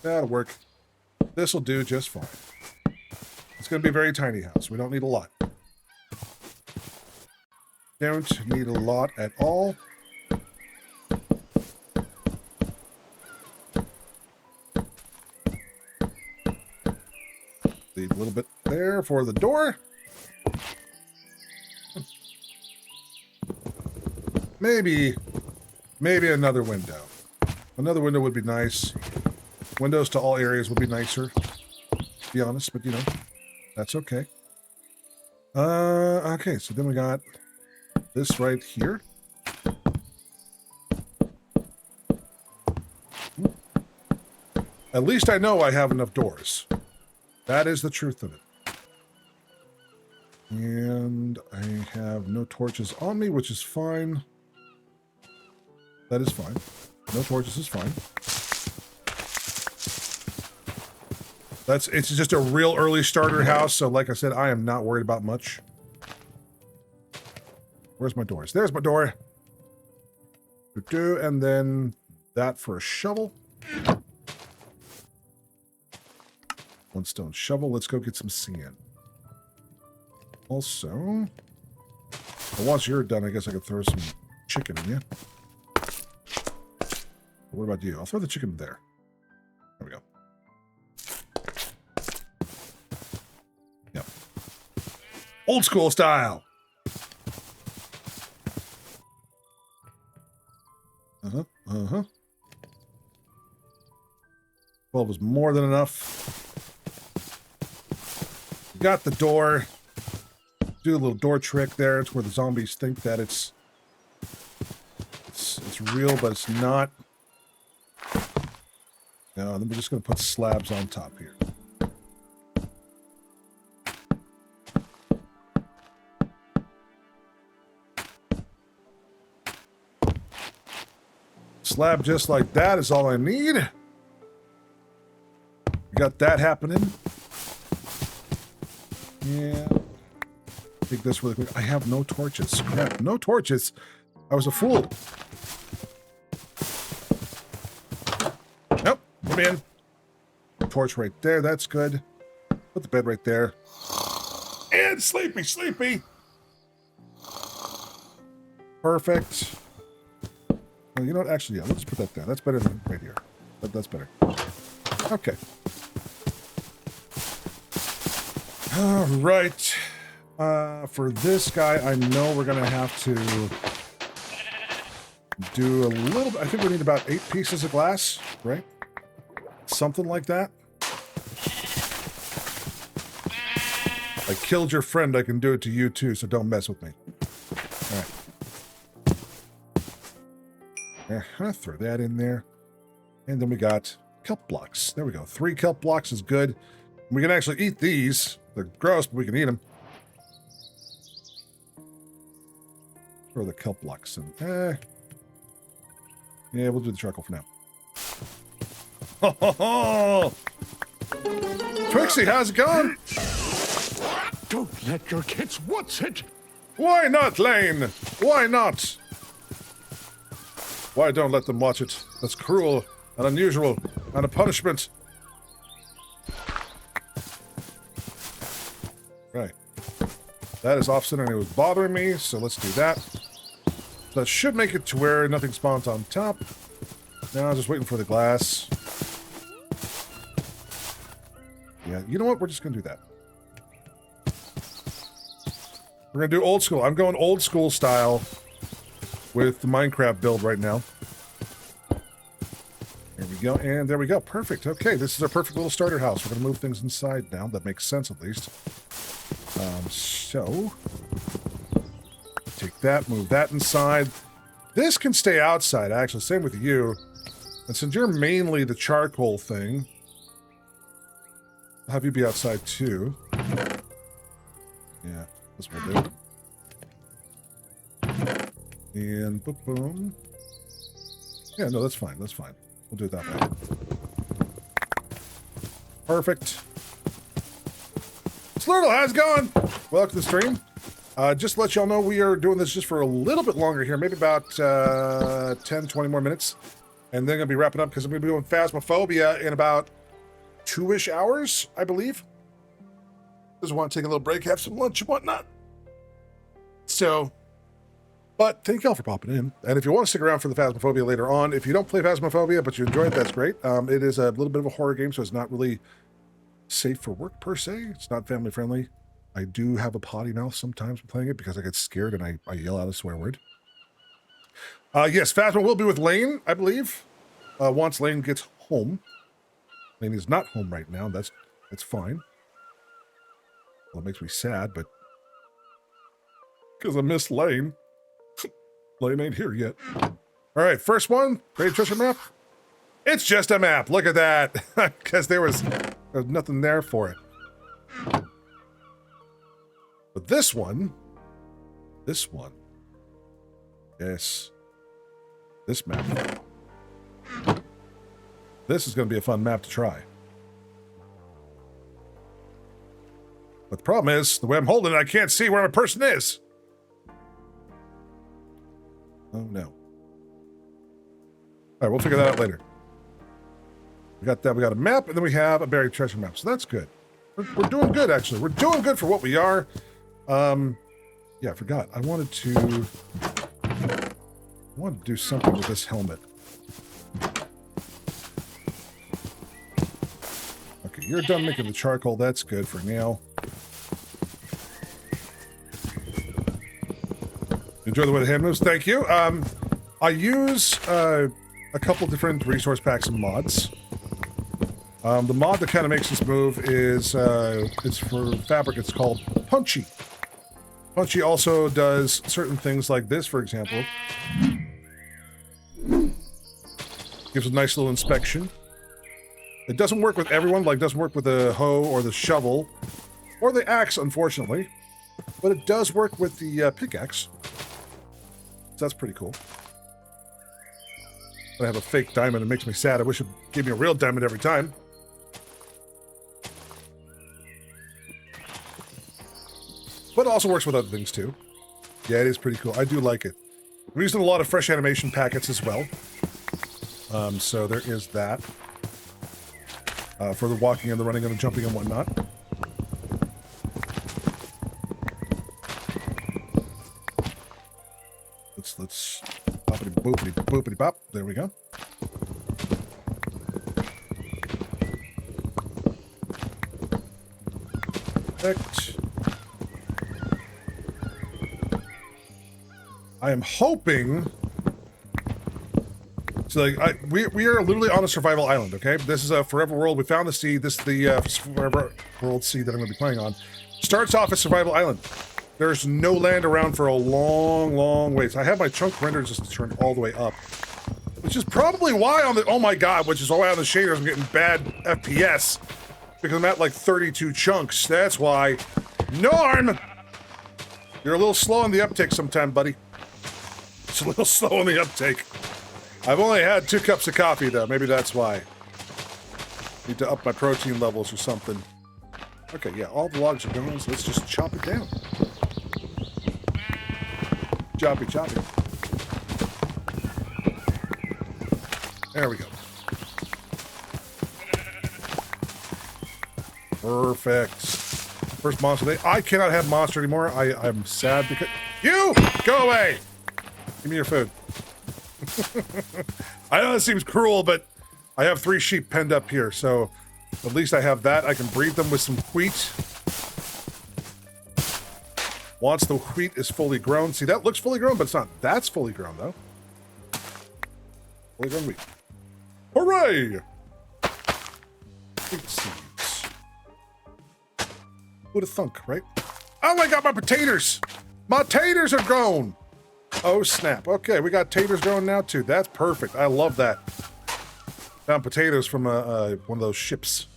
that'll work. This will do just fine. It's going to be a very tiny house. We don't need a lot. Don't need a lot at all. Leave a little bit there for the door. Maybe another window. Another window would be nice. Windows to all areas would be nicer, to be honest, but you know, that's okay. Okay, so then we got this right here. At least I know I have enough doors. That is the truth of it. And I have no torches on me, which is fine. That is fine. No torches is fine. It's just a real early starter house, so like I said, I am not worried about much. Where's my doors? There's my door. And then that for a shovel. 1 stone shovel. Let's go get some sand. Also, well, once you're done, I guess I could throw some chicken in you. What about you? I'll throw the chicken there. There we go. Yep. Old school style. Uh-huh. 12 is more than enough. Got the door. Do a little door trick there. It's where the zombies think that it's real, but it's not. No, then we're just going to put slabs on top here. Slab just like that is all I need. We got that happening. Yeah. Take this really quick. I have no torches. Crap, no torches. I was a fool. Nope. Come in. Torch right there. That's good. Put the bed right there. And sleepy, sleepy. Perfect. Well, you know what? Actually, yeah. Let's put that there. That's better than right here. That's better. Okay. All right. For this guy, I know we're going to have to do a little... I think we need about 8 pieces of glass, right? Something like that. I killed your friend. I can do it to you, too, so don't mess with me. All right. Throw that in there. And then we got kelp blocks. There we go. 3 kelp blocks is good. We can actually eat these. They're gross, but we can eat them. Throw the kelp blocks in. Yeah, we'll do the charcoal for now. Ho, ho, ho! Trixie, how's it going? Don't let your kids watch it. Why not, Lane? Why not? Why don't let them watch it? That's cruel and unusual and a punishment. Right. That is offsetting. It was bothering me, so let's do that. That should make it to where nothing spawns on top. Now I'm just waiting for the glass. Yeah, you know what? We're just going to do that. We're going to do old school. I'm going old school style with the Minecraft build right now. There we go, and there we go. Perfect. Okay, this is our perfect little starter house. We're going to move things inside now. That makes sense, at least. So, take that, move that inside. This can stay outside, actually. Same with you. And since you're mainly the charcoal thing, I'll have you be outside, too. Yeah, this will do. And boom, boom. Yeah, no, that's fine. That's fine. We'll do it that way. Perfect. Slurtle, how's it going? Welcome to the stream. Just to let y'all know, we are doing this just for a little bit longer here, maybe about 10, 20 more minutes. And then I'm going to be wrapping up because I'm going to be doing Phasmophobia in about 2-ish hours, I believe. Just want to take a little break, have some lunch and whatnot. So, but thank y'all for popping in. And if you want to stick around for the Phasmophobia later on, if you don't play Phasmophobia, but you enjoy it, that's great. It is a little bit of a horror game, so it's not really safe for work per se. It's not family friendly. I do have a potty mouth sometimes when playing it because I get scared and I yell out a swear word. Yes, Phasma will be with Lane, I believe. Once Lane gets home. Lane is not home right now. That's fine. Well, it makes me sad, but because I miss Lane. Lane ain't here yet. All right, first one, Great Treasure Map. It's just a map. Look at that. Because there was nothing there for it. But this one, yes, this map. This is going to be a fun map to try. But the problem is, the way I'm holding it, I can't see where my person is. Oh, no. All right, we'll figure that out later. We got that. We got a map, and then we have a buried treasure map. So that's good. We're doing good, actually. We're doing good for what we are. Yeah, I forgot. I wanted to do something with this helmet. Okay, you're done making the charcoal. That's good for now. Enjoy the way the hand moves. Thank you. I use a couple different resource packs and mods. The mod that kind of makes this move is it's for fabric. It's called Punchy. Punchy also does certain things like this, for example. Gives a nice little inspection. It doesn't work with everyone, like it doesn't work with the hoe or the shovel or the axe, unfortunately. But it does work with the pickaxe. So that's pretty cool. I have a fake diamond. It makes me sad. I wish it gave me a real diamond every time. But it also works with other things too. Yeah, it is pretty cool. I do like it. I'm using a lot of fresh animation packets as well. So there is that. For the walking and the running and the jumping and whatnot. Let's boppity boopity boopity bop. There we go. Perfect. I am hoping. So like, we are literally on a survival island, okay? This is a forever world. We found the seed. This is the forever world seed that I'm going to be playing on. Starts off as survival island. There's no land around for a long, long ways. I have my chunk rendered just turned all the way up, which is probably why on the oh my god, which is why on the shaders I'm getting bad FPS because I'm at like 32 chunks. That's why. Norm, you're a little slow on the uptake sometime, buddy. It's a little slow on the uptake. I've only had 2 cups of coffee, though. Maybe that's why. Need to up my protein levels or something. Okay, yeah, all the logs are going, so let's just chop it down. Choppy, choppy. There we go. Perfect. First monster day. I cannot have monster anymore. I'm sad because... You! Go away! Give me your food. I know it seems cruel, but I have 3 sheep penned up here, so at least I have that. I can breed them with some wheat. Once the wheat is fully grown. See, that looks fully grown, but it's not. That's fully grown, though. Fully grown wheat. Hooray! Wheat seeds. Who'd have thunk, right? Oh, I got my potatoes! My taters are grown! Oh, snap. Okay, we got taters growing now, too. That's perfect. I love that. Found potatoes from one of those ships.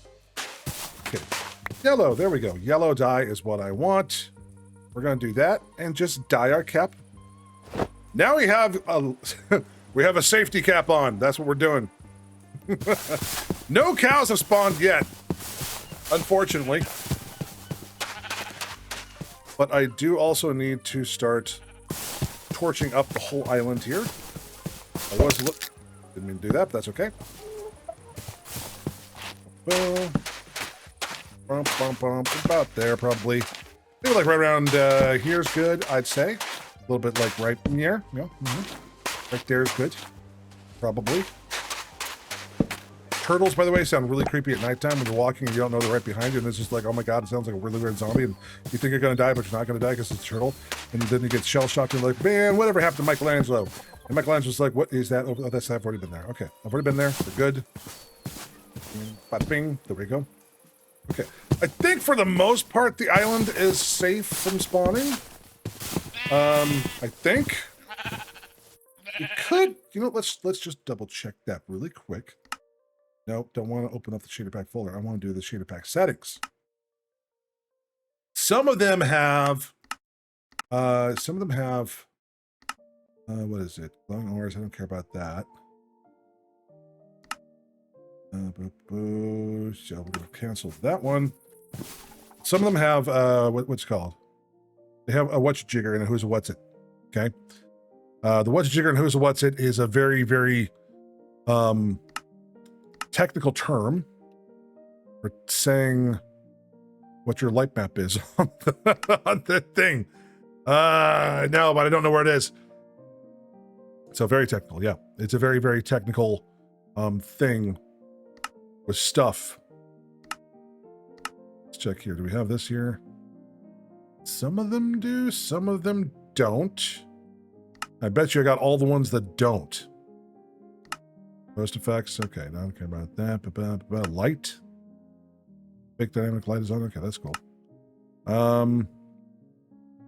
Okay. Yellow. There we go. Yellow dye is what I want. We're going to do that and just dye our cap. Now we have We have a safety cap on. That's what we're doing. No cows have spawned yet, unfortunately. But I do also need to start torching up the whole island here. Didn't mean to do that, but that's okay. Boom. About there, probably. Maybe like right around here's good, I'd say. A little bit like right here. Yeah. Right there is good. Probably. Turtles, by the way, sound really creepy at nighttime when you're walking and you don't know they're right behind you, and it's just like, oh my god, it sounds like a really weird zombie, and you think you're gonna die, but you're not gonna die because it's a turtle. And then you get shell-shocked and you're like, man, whatever happened to Michelangelo? And Michelangelo's like, what is that? Oh, I've already been there. Okay, I've already been there. We're good. Bada bing. There we go. Okay. I think for the most part, the island is safe from spawning. I think. We could, you know, let's just double check that really quick. Nope, don't want to open up the shader pack folder. I want to do the shader pack settings. Some of them have, what is it? Long hours, I don't care about that. So we'll cancel that one. Some of them have, what's it called? They have a what's jigger and a who's a what's it. Okay. The what's jigger and who's a what's it is a very, very, technical term for saying what your light map is on the thing. No, but I don't know where it is. So very technical, yeah. It's a very, very technical thing with stuff. Let's check here. Do we have this here? Some of them do, some of them don't. I bet you I got all the ones that don't. Post effects, okay, I don't care about that. Light. Big dynamic light is on, okay, that's cool.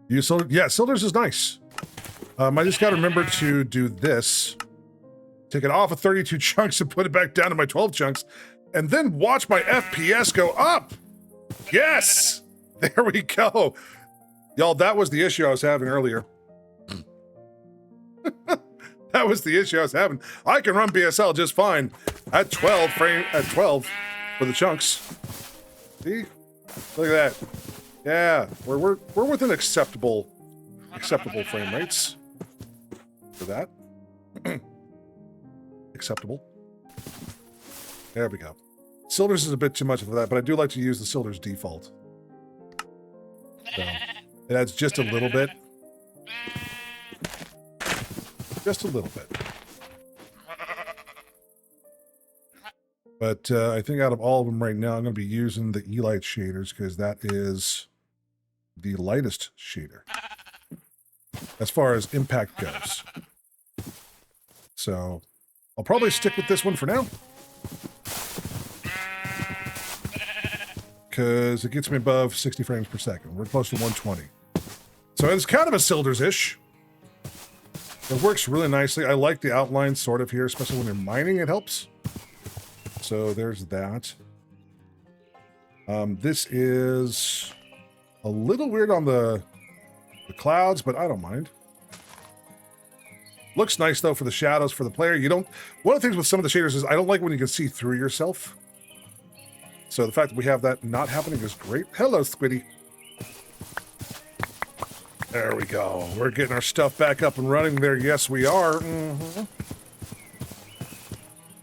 Use Cilders, yeah, Cilders is nice. I just gotta remember to do this. Take it off of 32 chunks and put it back down to my 12 chunks, and then watch my FPS go up. Yes! There we go. Y'all, that was the issue I was having earlier. That was the issue I was having. I can run BSL just fine at 12 for the chunks. See? Look at that. Yeah, we're within acceptable frame rates for that. Acceptable. There we go. Cilders is a bit too much for that, but I do like to use the Cilders default. So it adds just a little bit. Just a little bit. But I think out of all of them right now, I'm going to be using the E-Light shaders because that is the lightest shader as far as impact goes. So I'll probably stick with this one for now because it gets me above 60 frames per second. We're close to 120. So it's kind of a Cilders-ish. It works really nicely. I like the outline sort of here, especially when you're mining, it helps. So there's that. This is a little weird on the clouds, but I don't mind. Looks nice though for the shadows for the player. One of the things with some of the shaders is I don't like when you can see through yourself. So the fact that we have that not happening is great. Hello, Squiddy. There we go. We're getting our stuff back up and running there. Yes, we are.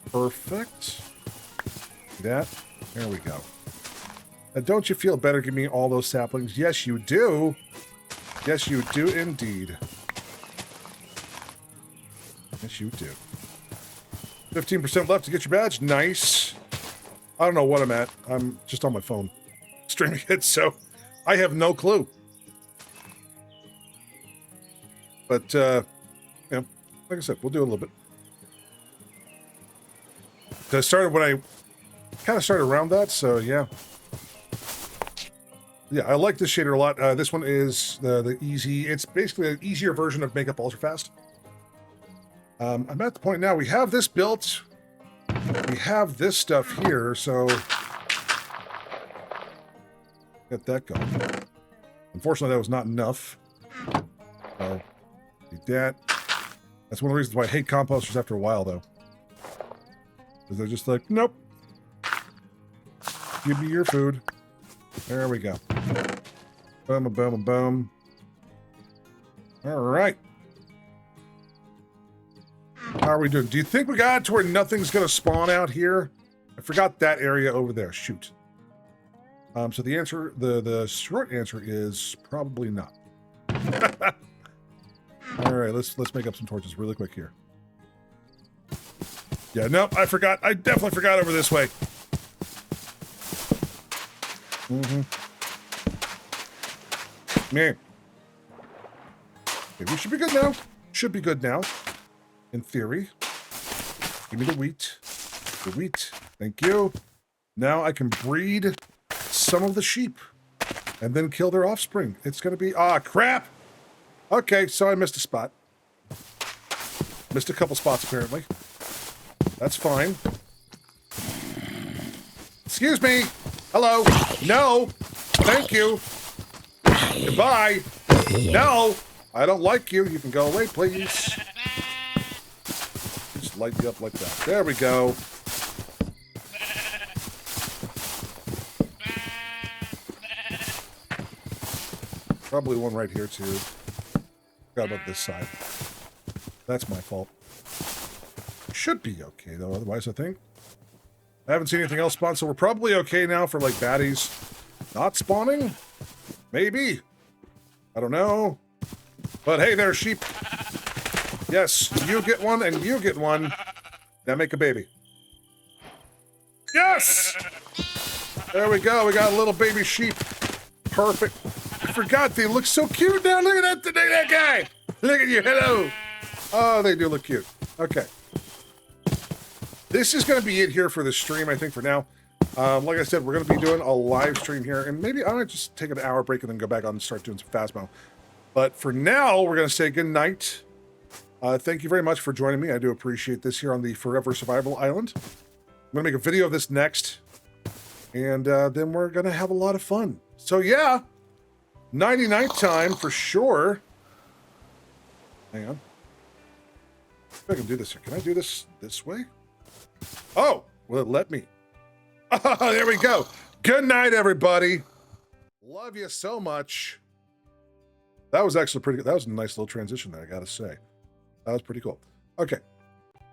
Perfect. That. There we go. Now, don't you feel better giving me all those saplings? Yes, you do. Yes, you do indeed. Yes, you do. 15% left to get your badge. Nice. I don't know what I'm at. I'm just on my phone streaming it, so I have no clue. But, you know, like I said, we'll do a little bit. I started when I kind of started around that, so yeah. Yeah, I like this shader a lot. This one is the easy. It's basically an easier version of Makeup Ultra Fast. I'm at the point now, we have this built. We have this stuff here, so get that going. Unfortunately, that was not enough. So, do that. That's one of the reasons why I hate composters after a while, though. Because they're just like, nope. Give me your food. There we go. Boom, boom, boom. All right. How are we doing? Do you think we got to where nothing's going to spawn out here? I forgot that area over there. Shoot. So the answer, the short answer is probably not. All right, let's make up some torches really quick here. Yeah, nope, I forgot. I definitely forgot over this way. Man. Okay, we should be good now. Should be good now. In theory. Give me the wheat. The wheat. Thank you. Now I can breed some of the sheep and then kill their offspring. It's going to be... Ah, crap! Okay, so I missed a spot. Missed a couple spots, apparently. That's fine. Excuse me! Hello! No! Thank you! Goodbye! No! I don't like you. You can go away, please. Just light you up like that. There we go. Probably one right here, too. Forgot about this side. That's my fault. Should be okay, though, otherwise, I think. I haven't seen anything else spawn, so we're probably okay now for, like, baddies not spawning? Maybe. I don't know. But hey there, sheep. Yes, you get one, and you get one. Now make a baby. Yes! There we go. We got a little baby sheep. Perfect. I forgot they look so cute now. Look at that guy. Look at you. Hello. Oh, they do look cute. Okay. This is going to be it here for the stream, I think, for now. Like I said, we're going to be doing a live stream here, and maybe I might just take an hour break and then go back on and start doing some Phasmo. But for now, we're going to say good night. Thank you very much for joining me. I do appreciate this here on the Forever Survival Island. I'm going to make a video of this next, and then we're going to have a lot of fun. So yeah, nighty-night time for sure. Hang on. If I can do this here. Can I do this way? Oh, well, let me. Oh, there we go. Good night, everybody. Love you so much. That was actually pretty good. That was a nice little transition there, I gotta say. That was pretty cool. Okay.